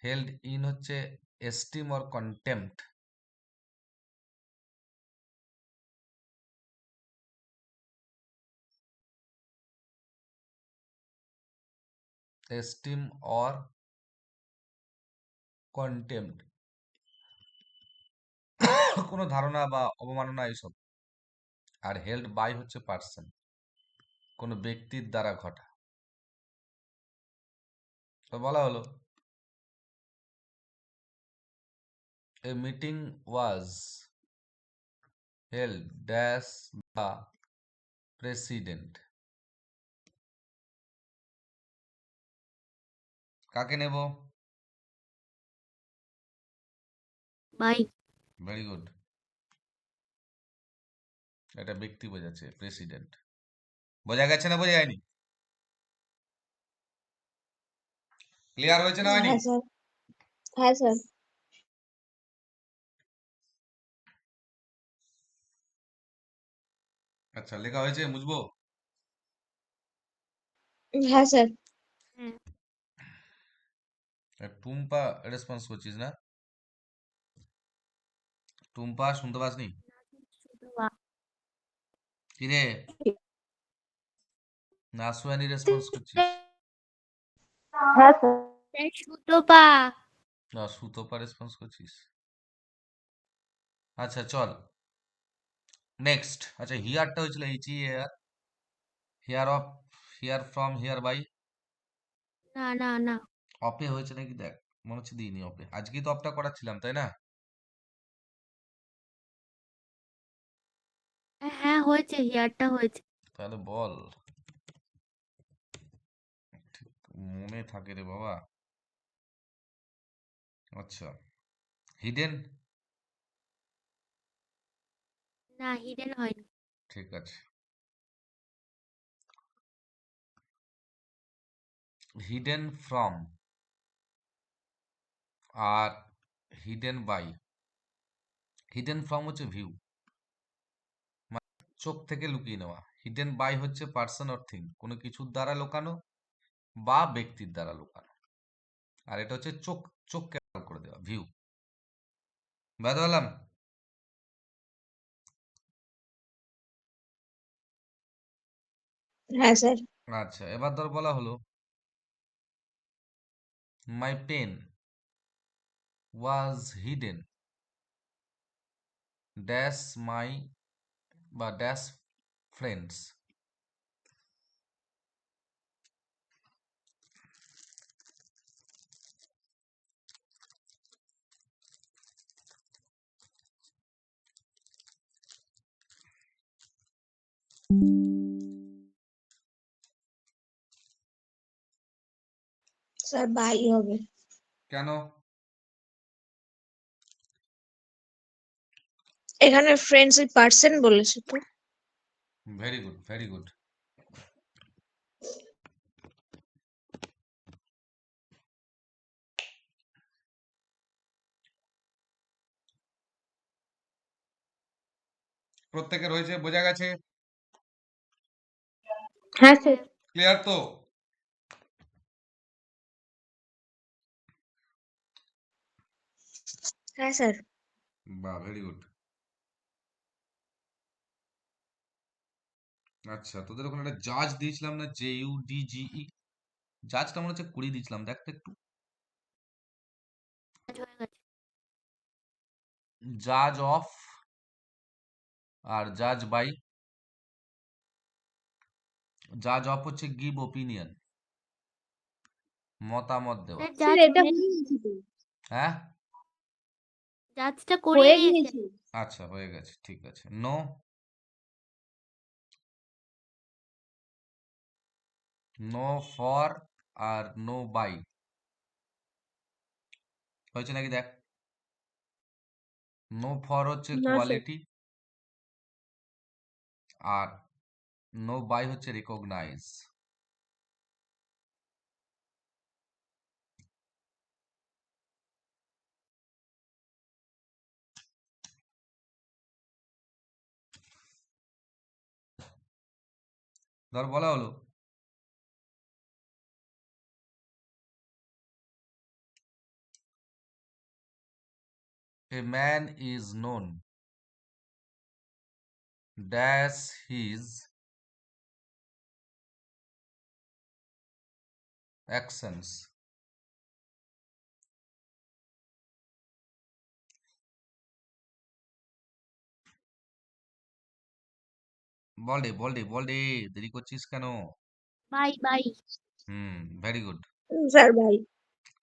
Speaker 1: হেল্ড ইন হচ্ছে esteem or contempt. Esteem or contempt, কোনো ধারণা বা অবমাননা এইসব। আর হেল্ড বাই হচ্ছে পার্সন, কোনো ব্যক্তির দ্বারা ঘটা। তো বলা হলো এ meeting was held dash the president. কাকে নেব?
Speaker 6: বাই।
Speaker 1: ভেরি গুড, এটা ব্যক্তি বোঝাচ্ছে, প্রেসিডেন্ট। বোঝা গেছে না বোঝা যায়নি? ক্লিয়ার হয়েছে না হয়নি?
Speaker 4: হ্যাঁ স্যার। হ্যাঁ স্যার।
Speaker 1: আচ্ছা, লেখা হয়েছে, বুঝবো?
Speaker 4: হ্যাঁ স্যার।
Speaker 6: হ্যাঁ।
Speaker 1: টুম্পা রেসপন্স করছিস না? টুম্পা শুনতে পাসনি?
Speaker 6: শুধু বা।
Speaker 1: কিরে, নাসুয়ানি রেসপন্স করছিস?
Speaker 5: হ্যাঁ স্যার।
Speaker 6: স্যার সুতপা।
Speaker 1: না, সুতপা রেসপন্স করছিস। আচ্ছা চল নেক্সট। আচ্ছা, হিয়ারটা হয়েছিল H E A R, hear of, hear from, hear by.
Speaker 6: না না না।
Speaker 1: অপে হয়েছে নাকি দেখ, মনে হচ্ছে দিইনি অপে। আজকেই তো অপটা করাচ্ছিলাম, তাই না?
Speaker 6: হ্যাঁ হয়েছে, হিয়ারটা হয়েছে।
Speaker 1: তাহলে বল, ঠিক মনে থাকে রে বাবা। আচ্ছা, হিডেন।
Speaker 6: না, হিডেন হয়নি।
Speaker 1: ঠিক আছে, হিডেন ফ্রম আর হিডেন বাই। হিডেন ফ্রম হচ্ছে ভিউ, চোখ থেকে লুকিয়ে নেওয়া। হিডেন বাই হচ্ছে পার্সন অর থিং, কোনো কিছুর দ্বারা লুকানো বা ব্যক্তির দ্বারা লুকানো। আর এটা হচ্ছে চোখ, চোখকে আড়াল করে দেওয়া, ভিউ। বুঝতে পারলাম?
Speaker 4: হ্যাঁ স্যার।
Speaker 1: আচ্ছা, এবার ধর বলা হলো my pen was hidden dash my বা ড্যাশ ফ্রেন্ডস।
Speaker 4: স্যার বাই হবে।
Speaker 1: কেন?
Speaker 4: এখানে ফ্রেন্ডস ওই পার্সন বলেছে তো।
Speaker 1: Very good, very good. প্রত্যেকের হয়েছে, বোঝা গেছে?
Speaker 4: হ্যাঁ স্যার।
Speaker 6: হ্যাঁ।
Speaker 1: ক্লিয়ার তো?
Speaker 4: হ্যাঁ স্যার।
Speaker 1: বাহ, ভেরি গুড। আচ্ছা, তোদের ওখানে একটা জাজ দিয়েছিলাম না, JUDGE? জাজটা মনে হচ্ছে 20 দিয়েছিলাম, দেখ তো একটু।
Speaker 6: কাজ হয়ে গেছে।
Speaker 1: জাজ অফ আর জাজ বাই। জাজ অফ হচ্ছে গিভ ওপিনিয়ন, মতামত দেওয়া।
Speaker 6: স্যার
Speaker 4: স্যার
Speaker 6: জাজ
Speaker 4: এটা
Speaker 6: হয়ে,
Speaker 4: হয়ে গেছে তো।
Speaker 1: হ্যাঁ,
Speaker 6: জাজটা করিয়ে
Speaker 4: হয়ে
Speaker 6: নিয়েছে।
Speaker 4: গিয়েছে।
Speaker 1: আচ্ছা হয়ে গেছে, ঠিক আছে। নো, নো ফর আর নো বাই হয়েছে নাকি দেখ। নো ফর হচ্ছে
Speaker 4: না স্যার।
Speaker 1: কোয়ালিটি, আর নো বাই হচ্ছে রিকগনাইজ। ধর বলা হলো a man is known dash his actions. বল দে দেরি করছিস কেন?
Speaker 6: By by.
Speaker 1: Very good.
Speaker 4: Sir by.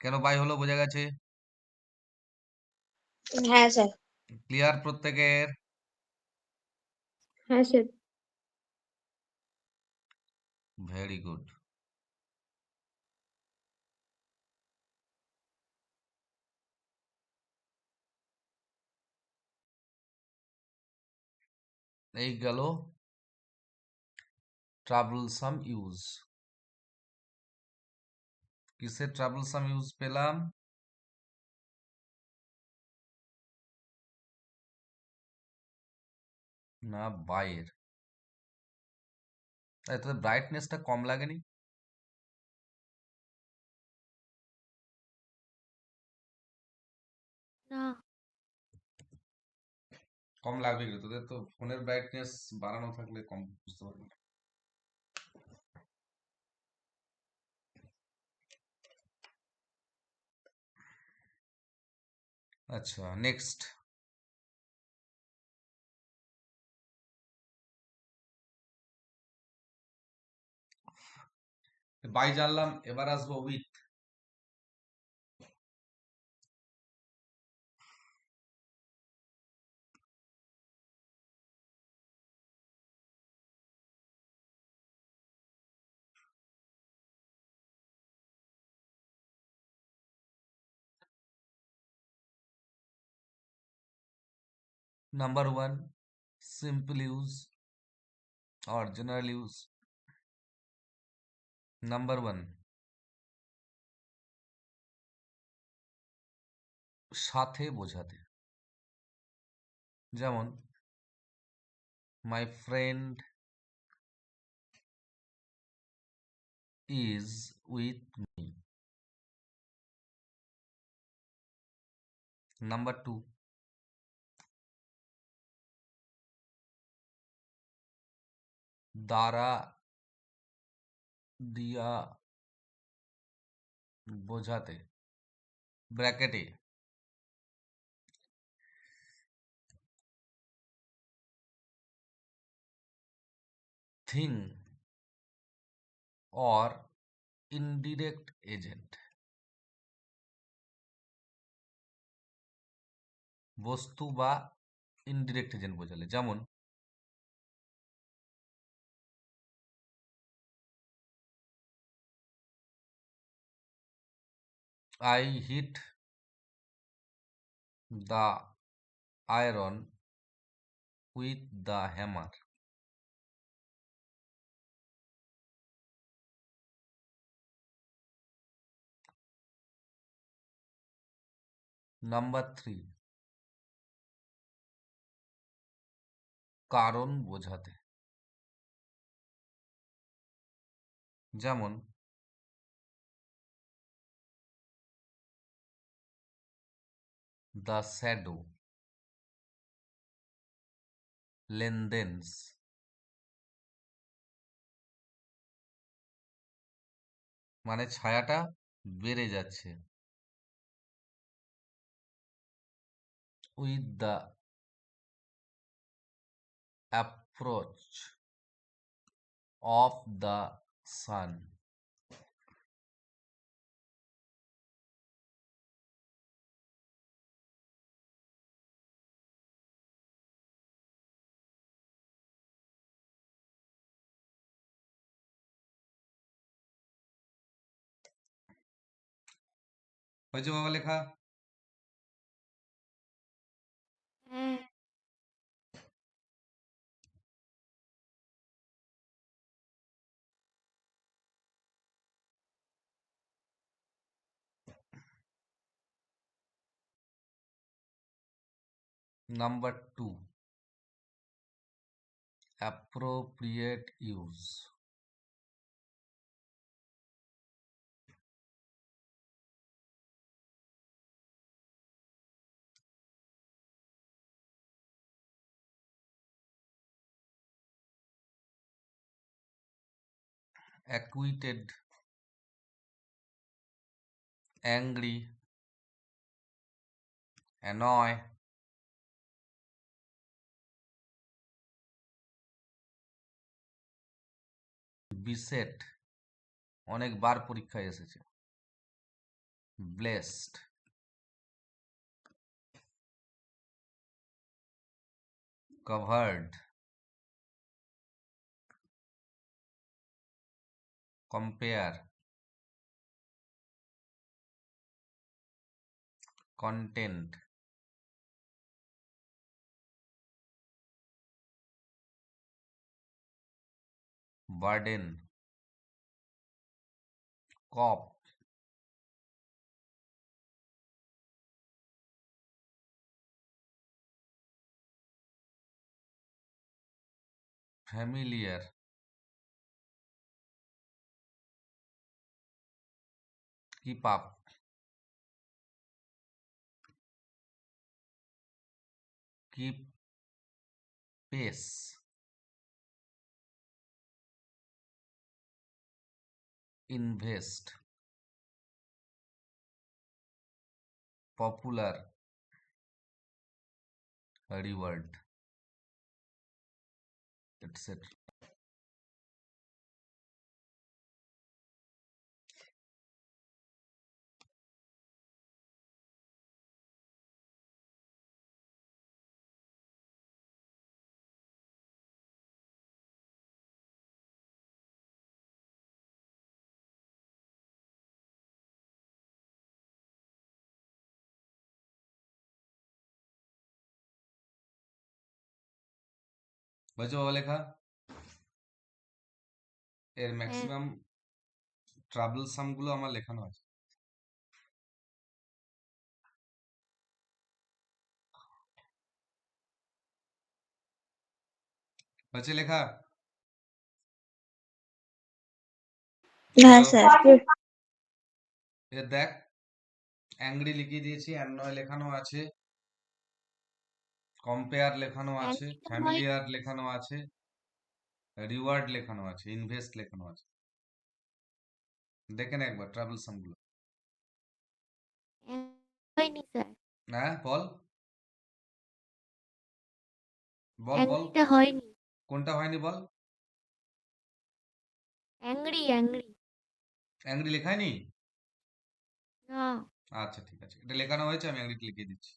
Speaker 1: কেন বাই হলো বোঝা গেছে।
Speaker 4: হ্যাঁ স্যার।
Speaker 1: ক্লিয়ার প্রত্যেকের?
Speaker 4: হ্যাঁ স্যার।
Speaker 1: Very good. এই গেল ট্রাবলসাম ইউজ। কিসের ট্রাবলসাম ইউজ পেলাম? না বাইয়ের। এতে ব্রাইটনেসটা কম লাগেনি?
Speaker 6: না,
Speaker 1: কম লাগবে কিন্তু তোদের তো ফোনের ব্রাইটনেস বাড়ানো থাকলে কম বুঝতে পারবি না। আচ্ছা নেক্সট। বাই জানলাম, এবার আসবো with. Number one, simple use or general use. Number one, সাথে বোঝাতে। যেমন my friend is with me. Number two, দ্বারা দিয়া বোঝাতে, ব্র্যাকেটে থিং or indirect agent, বস্তু বা ইনডিরেক্ট এজেন্ট বোঝালে। যেমন I hit the iron with the hammer. Number three, কারণ বোঝাতে। যেমন দ্য শ্যাডো লেনদেন্স, মানে ছায়াটা বেড়ে যাচ্ছে। With the approach of the sun. হয়েছে বাবা লেখা?
Speaker 6: হ্যাঁ।
Speaker 1: Number two, appropriate use। acquitted, angry, annoy, beset অনেকবার পরীক্ষায় এসেছে। Blessed, covered, compare, content, burden, cope, familiar, keep up, keep pace, invest, popular, reward, et cetera. হয়েছে বাবা লেখা? এর
Speaker 6: হ্যাঁ
Speaker 1: ম্যাক্সিমাম ট্রাবল সাম গুলো আমার লেখানো আছে। হয়েছে লেখা?
Speaker 4: হ্যাঁ
Speaker 1: হ্যালো,
Speaker 4: স্যার।
Speaker 1: এ দেখ, অ্যাংরি লিখিয়ে দিয়েছি, অ্যানয় লেখানো আছে, কম্পেয়ার লেখানো আছে,
Speaker 6: অ্যাংরিটা হয়
Speaker 1: ফ্যামিলিয়ার লেখানো আছে, রিওয়ার্ড লেখানো আছে, ইনভেস্ট লেখানো আছে। দেখেন একবার ট্রাবল সাম গুলো।
Speaker 6: হয়নি স্যার,
Speaker 1: হ্যাঁ বল, বল বল,
Speaker 6: অ্যাংরিটা হয়নি।
Speaker 1: কোনটা হয়নি বল।
Speaker 6: অ্যাংরি অ্যাংরি
Speaker 1: অ্যাংরি লেখায়নি?
Speaker 6: না।
Speaker 1: আচ্ছা ঠিক আছে, এটা লেখানো হয়েছে, আমি অ্যাংরি লিখে দিচ্ছি।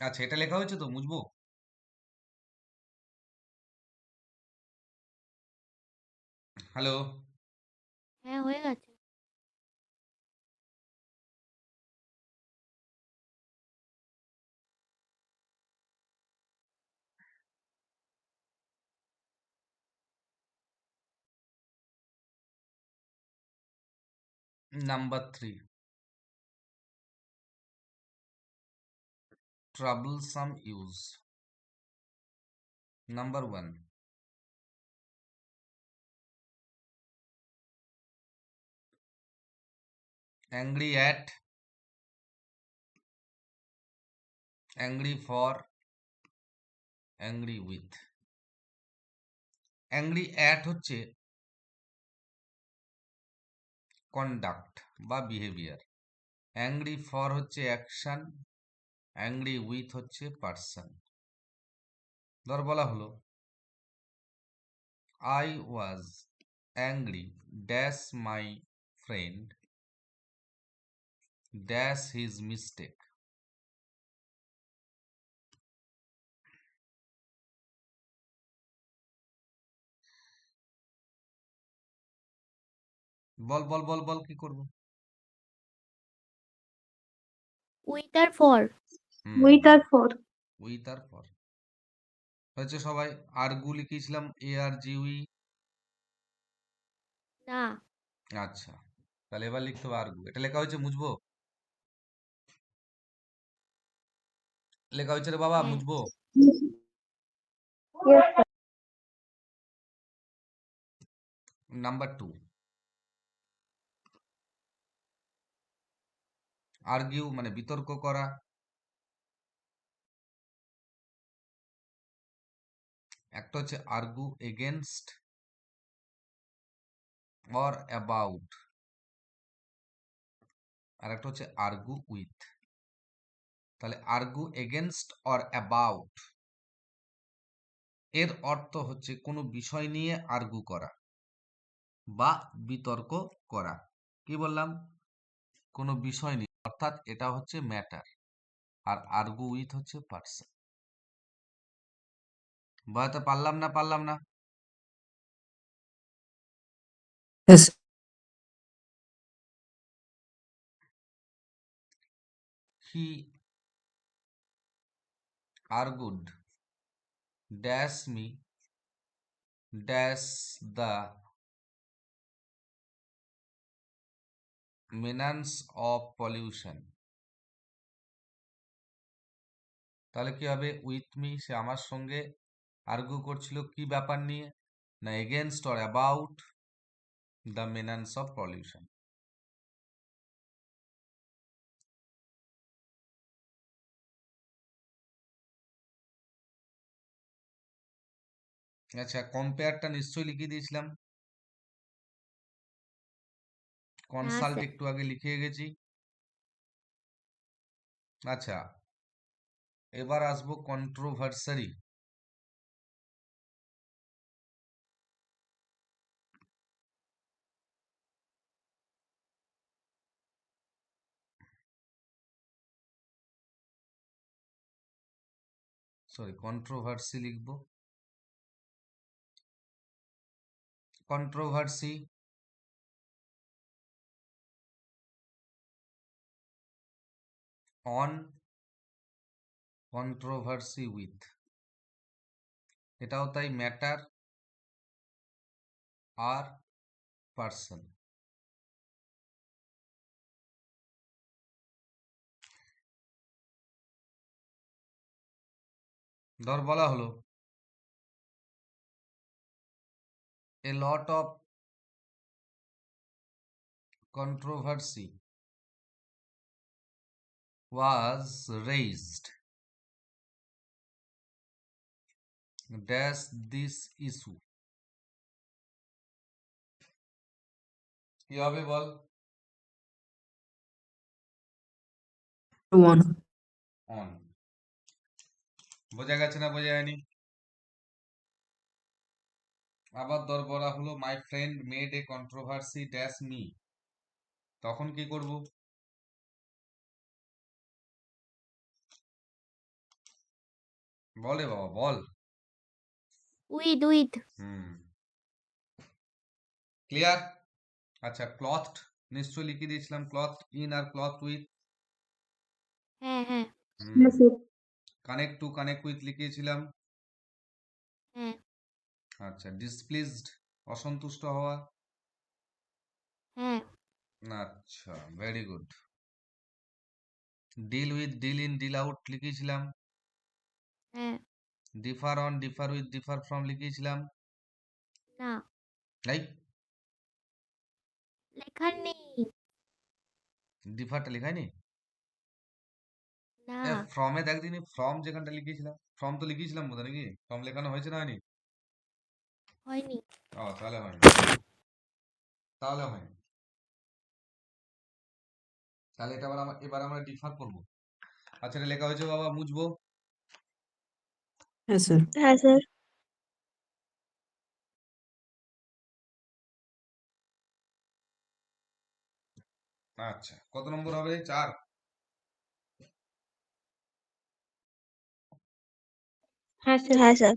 Speaker 1: আচ্ছা এটা লেখা হয়েছে তো, মুছবো? হ্যালো,
Speaker 6: হ্যাঁ হয়ে গেছে।
Speaker 1: Number 3, troublesome use. Number 1, angry at, angry for, angry with. angry at হচ্ছে কন্ডাক্ট বা বিহেভিয়ার, অ্যাংরি ফর হচ্ছে অ্যাকশন, অ্যাংরি উইথ হচ্ছে পার্সন। ধর বলা হলো I was angry dash my friend dash his mistake. বল বল বল বল, কি করবো?
Speaker 6: উইথ আর ফর।
Speaker 2: উইথ আর ফর।
Speaker 1: উইথ আর ফর হয়েছে সবাই। আরগু লিখেছিলাম ARGUE।
Speaker 6: না।
Speaker 1: আচ্ছা, তাহলে এবার লিখতে হবে আরগু। এটা লেখা হয়েছে, মুছবো? লেখা হয়েছে রে বাবা,
Speaker 6: হ্যাঁ
Speaker 1: মুছবো?
Speaker 5: Yes, sir.
Speaker 1: নাম্বার 2, আর্গিউ মানে বিতর্ক করা, একটা হচ্ছে আর্গু এগেনস্ট অর অ্যাবাউট। আর একটা হচ্ছে আর্গু উইথ। তাহলে আর্গু এগেনস্ট অর অ্যাবাউট এর অর্থ হচ্ছে কোনো বিষয় নিয়ে আর্গু করা বা বিতর্ক করা। কি বললাম? কোনো বিষয় নিয়ে, অর্থাৎ এটা হচ্ছে ম্যাটার, আর আর্গু উইথ হচ্ছে পার্সন। বুঝতে পারলাম না?
Speaker 3: Yes.
Speaker 1: He argued dash me dash the menace of pollution। তাহলে কি হবে? উইথ মি, সে আমার সঙ্গে আর্গু করছিল কি ব্যাপার নিয়ে? না, against or about the menace of pollution. আচ্ছা, কম্পেয়ারটা নিশ্চয়ই লিখিয়ে দিয়েছিলাম,
Speaker 6: না
Speaker 1: কনসাল্ট
Speaker 6: স্যার।
Speaker 1: একটু আগে লিখিয়ে গেছি। আচ্ছা, এবার আসবো কন্ট্রোভার্সারি। কন্ট্রোভার্সি লিখবো। কন্ট্রোভার্সি অন, কন্ট্রোভার্সি উইথ, এটাও তাই, ম্যাটার আর পার্সন। ধর বলা হলো a lot of controversy was raised dash this issue। কি হবে বল?
Speaker 3: 1.
Speaker 1: অন। বোঝা গেছে না বোঝা যায়নি? আবার ধর বলা হলো my friend made a controversy dash me, তখন কি করব? বলে বাবা বল।
Speaker 6: With
Speaker 1: clear? আচ্ছা, ক্লথ নিশ্চয়ই লিখে দিয়েছিলাম, ক্লথ ইন আর ক্লথ উইথ।
Speaker 6: হ্যাঁ।
Speaker 1: কানেক্ট টু কানেক্ট উইথ লিখিয়েছিলাম।
Speaker 6: হ্যাঁ।
Speaker 1: আচ্ছা, ডিসপ্লিজড অসন্তুষ্ট হওয়া।
Speaker 6: হ্যাঁ।
Speaker 1: আচ্ছা, very good. Deal with deal in deal out লিখিয়েছিলাম।
Speaker 6: হ্যাঁ।
Speaker 1: Differ on differ with differ from লিখিয়েছিলাম।
Speaker 6: না,
Speaker 1: এই
Speaker 6: লেখার নেই।
Speaker 1: ডিফারটা লেখায়নি?
Speaker 6: না,
Speaker 1: ফ্রমে দেখ দিনি, ফ্রম যেখানটা লিখিয়েছিলাম, ফ্রম তো লিখিয়েছিলাম বোধহয়, নাকি? ফ্রম লেখানো হয়েছে না হয়নি?
Speaker 6: হয়নি।
Speaker 1: ও, তাহলে হয়নি, তাহলে এটা এবার আমরা ডিফার করবো। আচ্ছা, এটা লেখা হয়েছে বাবা, মুছবো।
Speaker 3: Yes, sir.
Speaker 4: হ্যাঁ স্যার।
Speaker 1: আচ্ছা, কত নম্বর হবে? 4।
Speaker 4: হ্যাঁ sir.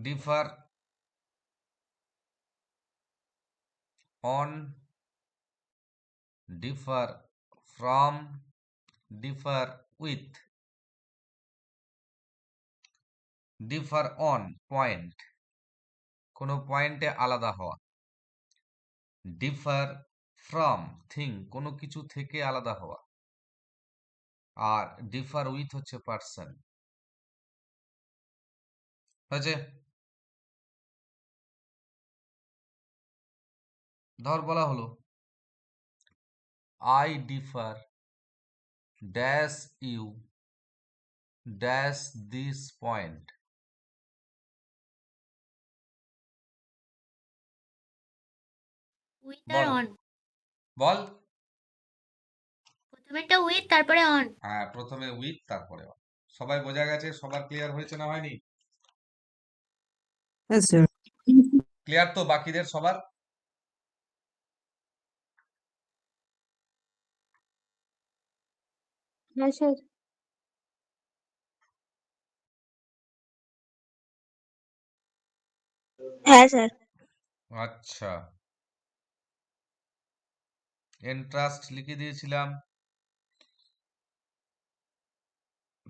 Speaker 1: Differ on, differ from, differ with. Differ on point, কোনো পয়েন্টে আলাদা হওয়া। ডিফার ফ্রম থিং, কোনো কিছু থেকে আলাদা হওয়া। আর ডিফার উইথ হচ্ছে পার্সন। হয়েছে? ধর বলা হলো I differ dash you dash this point.
Speaker 6: With আর
Speaker 1: বল
Speaker 6: অন।
Speaker 1: বল
Speaker 6: প্রথমেরটা উইথ তারপরে অন।
Speaker 1: হ্যাঁ, প্রথমে উইথ তারপরে on। সবাই বোঝা গেছে? সবার ক্লিয়ার হয়েছে না হয়নি?
Speaker 3: হ্যাঁ স্যার।
Speaker 1: ক্লিয়ার তো বাকিদের সবার?
Speaker 2: হ্যাঁ স্যার।
Speaker 4: হ্যাঁ স্যার।
Speaker 1: আচ্ছা, এন্ট্রাস্ট লিখে দিয়েছিলাম,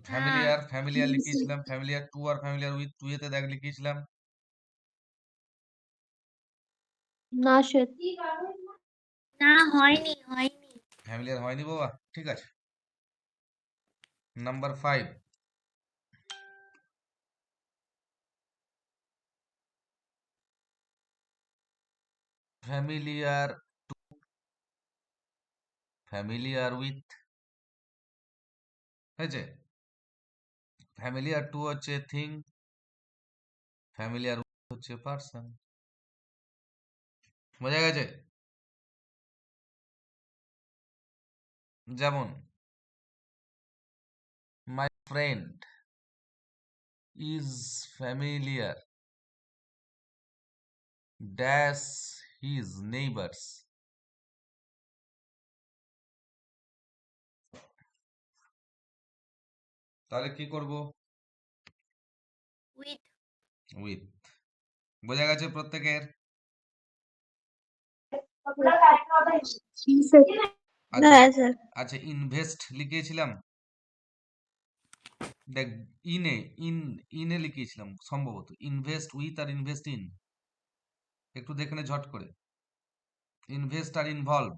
Speaker 1: ফ্যামিলিয়ার লিখিয়েছিলাম, ফ্যামিলিয়ার টু আর ফ্যামিলিয়ার উইথ, টু এতে দেখ লিখিয়েছিলাম।
Speaker 2: না স্যার।
Speaker 6: না, হয়নি হয়নি।
Speaker 1: ফ্যামিলিয়ার হয়নি বাবা, ঠিক আছে। নাম্বার 5, ফ্যামিলিয়ার ফ্যামিলিয়ার উইথ, হয়েছে? ফ্যামিলিয়ার টু হচ্ছে থিং, ফ্যামিলিয়ার উইথ হচ্ছে পার্সন। বোঝা গেছে? যেমন my friend is familiar dash his neighbours. তাহলে কি করব?
Speaker 6: উইথ।
Speaker 1: উইথ। বোঝা গেছে প্রত্যেকের? আচ্ছা
Speaker 4: হ্যাঁ স্যার।
Speaker 1: আচ্ছা, ইনভেস্ট লিখিয়েছিলাম, দেখ ইনে ইনে লিখিয়েছিলাম সম্ভবত, ইনভেস্ট উইথ আর ইনভেস্ট ইন, একটু দেখে নে ঝট করে। ইনভেস্ট আর ইনভলভ,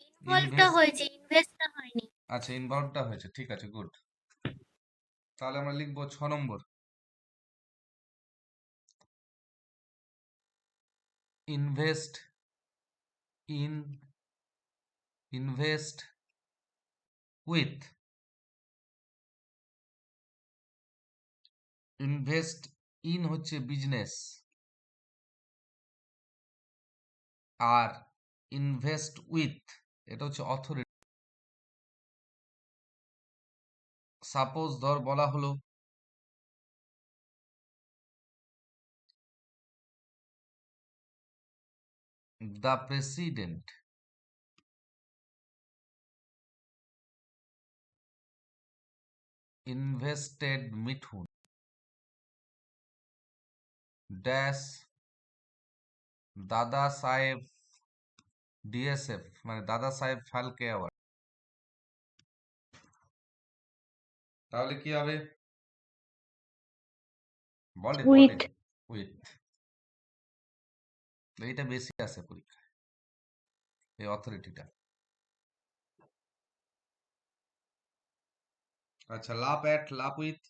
Speaker 6: ইনভলভটা
Speaker 1: ইনভেস্ট,
Speaker 6: হয়েছে, ইনভেস্টটা হয়নি।
Speaker 1: আচ্ছা ইনভলভটা হয়েছে, ঠিক আছে, গুড। তাহলে আমরা লিখবো 6 নম্বর, invest in invest with, invest in হচ্ছে বিজনেস, আর ইনভেস্ট উইথ এটা হচ্ছে অথরিটি। সাপোজ ধর বলা হলো the president invested Mithun dash Dada Saheb DSF, মানে দাদা সাহেব ফালকে অ্যাওয়ার্ড। তাহলে কি হবে? বলে বলে
Speaker 2: উইথ।
Speaker 1: উইথ। এইটা বেশি আসে পরীক্ষায়, এই অথরিটিটা। আচ্ছা, লাভ অ্যাট লাভ উইথ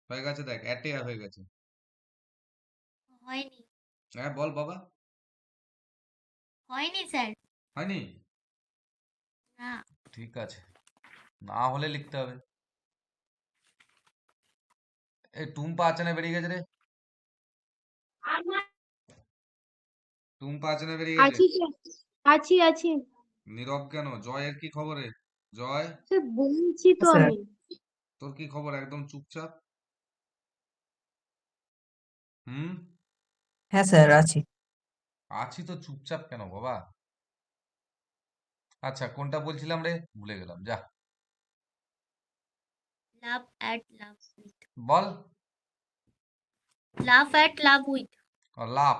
Speaker 1: হয়ে গেছে, দেখ অ্যাটে হয়ে গেছে।
Speaker 6: হয়নি।
Speaker 1: হ্যাঁ বল বাবা।
Speaker 6: হয়নি স্যার।
Speaker 1: হয়নি?
Speaker 6: না।
Speaker 1: ঠিক আছে, না হলে লিখতে হবে। এই টুম্পা আছে না বেরিয়ে গেছে রে? টুম্পা আছে না বেরিয়ে গেছে?
Speaker 2: আছি স্যার। আছি আছি।
Speaker 1: নীরব কেন? জয়ের কি খবরে? জয়,
Speaker 2: স্যার বলছি তো
Speaker 3: স্যার।
Speaker 2: আমি।
Speaker 1: তোর কি খবর? একদম চুপচাপ। হুম,
Speaker 3: হ্যাঁ স্যার আছি।
Speaker 1: আছি তো, চুপচাপ কেন বাবা? আচ্ছা, কোনটা বলছিলাম রে, ভুলে গেলাম, যা
Speaker 6: লাভ অ্যাট লাভ উইথ।
Speaker 1: বল।
Speaker 6: Love at love with.
Speaker 1: Love,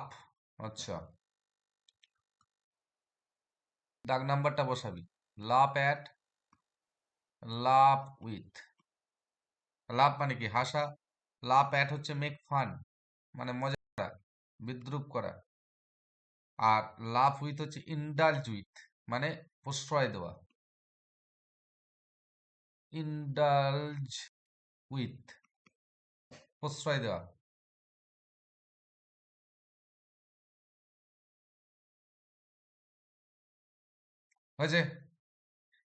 Speaker 1: আচ্ছা, দাগ নাম্বারটা বসাবি। লাভ অ্যাট লাভ উইথ। লাভ মানে কি? হাসা। লাভ অ্যাট হচ্ছে মেক ফান, মানে মজা করা, বিদ্রুপ করা। আর লাভ উইথ হচ্ছে ইন্ডালজ উইথ, মানে প্রশ্রয় দেওয়া। ইন্ডালজ উইথ, প্রশ্রয় দেওয়া। হয়েছে?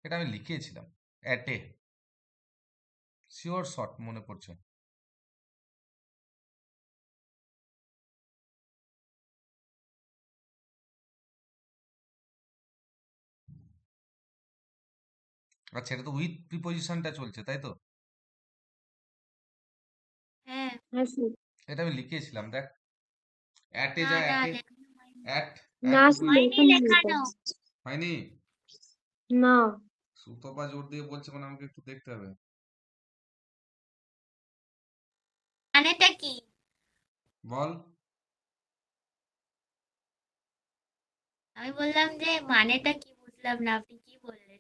Speaker 1: এটা আমি লিখিয়েছিলাম অ্যাটে, শিওর শর্ট মনে পড়ছে। আচ্ছা, এটা তো উইথ প্রিপজিশনটা চলছে, তাই তো?
Speaker 6: হ্যাঁ,
Speaker 4: হ্যাঁ স্যার।
Speaker 1: এটা আমি লিখেছিলাম, দেখ। অ্যাটে
Speaker 6: না
Speaker 1: যা,
Speaker 6: না
Speaker 1: অ্যাটে,
Speaker 6: লেখানো হয়নি।
Speaker 1: অ্যাট
Speaker 4: না
Speaker 1: অ্যাট
Speaker 4: স্যার,
Speaker 1: উইথ,
Speaker 6: হয়নি
Speaker 4: লেখানো
Speaker 6: লেখানো।
Speaker 1: হয়নি?
Speaker 4: না।
Speaker 1: সুতপা জোর দিয়ে বলছে, মানে আমাকে একটু দেখতে হবে।
Speaker 6: মানেটা কি?
Speaker 1: বল।
Speaker 6: আমি বললাম যে মানেটা কি বুঝলাম না, আপনি কি বললেন?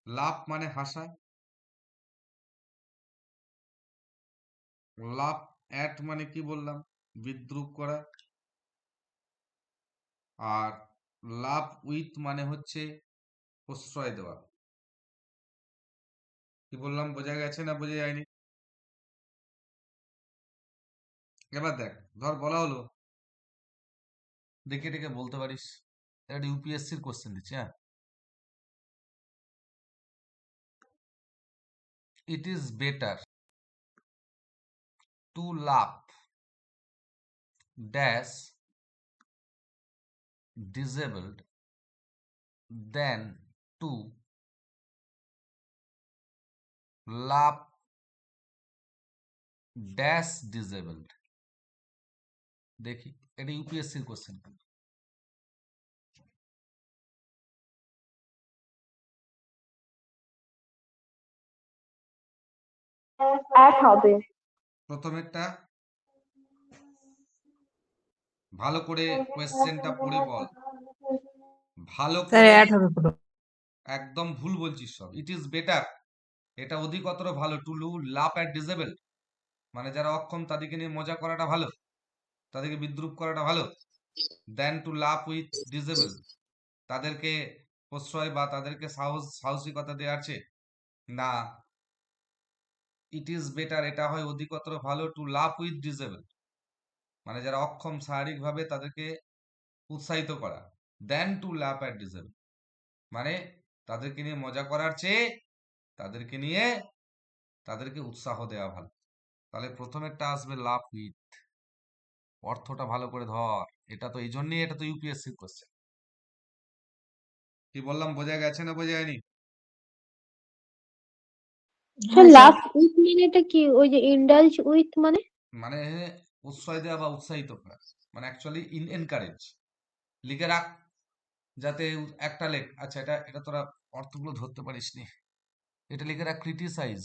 Speaker 1: লাফ মানে হাসা, লাফ অ্যাট মানে কি বললাম? বিদ্রূপ করা। আর লাফ উইথ মানে হচ্ছে প্রশ্রয় দেওয়া। কি বললাম, বোঝা গেছে না বোঝা যায়নি? এবার দেখ, ধর বলা হলো, দেখে দেখে বলতে পারিস, এটা ইউপিএসসির কোশ্চেন দিচ্ছি, হ্যাঁ। ইট ইজ বেটার টু লাফ dash disabled than to laugh dash disabled। দেখি, এটা ইউপিএসসির কোশ্চেন।
Speaker 5: অ্যাট হবে।
Speaker 1: প্রথমেরটা ভালো করে কোয়েশ্চেনটা পড়ে বল, ভালো
Speaker 3: স্যার
Speaker 1: করে।
Speaker 3: অ্যাড হবে পুরো।
Speaker 1: একদম ভুল বলছিস সব। ইট ইজ বেটার, এটা অধিকতর ভালো, টু লাফ অ্যাট ডিসেবল, মানে যারা অক্ষম তাদেরকে নিয়ে মজা করাটা ভালো, তাদেরকে বিদ্রূপ করাটা ভালো, দেন টু লাফ উইথ ডিসেবল, তাদেরকে প্রশ্রয় বা তাদেরকে সাহসিকতা দেওয়ার চেয়ে। না, ইট ইজ বেটার, এটা হয় অধিকতর ভালো, টু লাফ উইথ ডিসেবল, মানে যারা অক্ষম শারীরিকভাবে তাদেরকে উৎসাহিত করা, দেন টু লাফ অ্যাট ডিসেবল, মানে তাদেরকে নিয়ে মজা করার চেয়ে তাদেরকে উৎসাহ দেওয়া ভালো। তাহলে প্রথমেরটা আসবে লাফ উইথ। অর্থটা ভালো করে ধর, এটা তো এই জন্যই, এটা তো ইউপিএসসি কোশ্চেন। কি বললাম, বোঝা গেছে না বোঝা যায়নি?
Speaker 2: স্যার
Speaker 3: হ্যাঁ স্যার।
Speaker 2: লাভ উইথ মানেটা কি? ওই যে ইন্ডালজ উইথ মানে?
Speaker 1: মানে উৎসাহ দেওয়া বা উৎসাহিত করা, মানে অ্যাকচুয়ালি এনকারেজ। লিখে রাখ, যাতে একটা লেখ। আচ্ছা, এটা এটা তোরা অর্থগুলো ধরতে পারিসনি, এটা লিখে রাখ। ক্রিটিসাইজ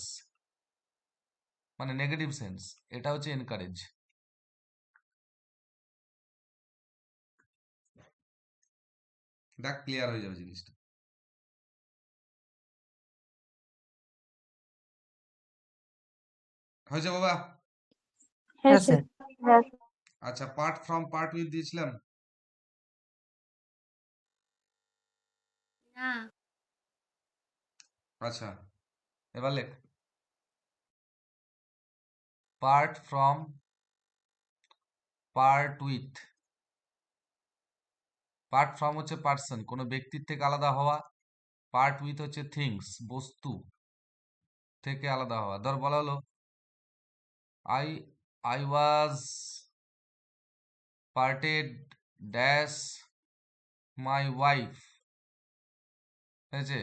Speaker 1: মানে নেগেটিভ সেন্স, এটা হচ্ছে এনকারেজ। দেখ, ক্লিয়ার হয়ে যাবে জিনিসটা। হয়েছে বাবা?
Speaker 2: হ্যাঁ
Speaker 3: হ্যাঁ
Speaker 2: স্যার।
Speaker 3: স্যার।
Speaker 5: হ্যাঁ।
Speaker 1: আচ্ছা, পার্ট ফ্রম পার্ট উইথ দিয়েছিলাম।
Speaker 6: না,
Speaker 1: আচ্ছা, এবার লেখ। Part from part with. Part from হচ্ছে পার্সন, কোনো ব্যক্তির থেকে আলাদা হওয়া। পার্ট উইথ হচ্ছে থিংস, বস্তু থেকে আলাদা হওয়া। ধর বলা হলো, I I was parted dash my wife, ঠিক আছে?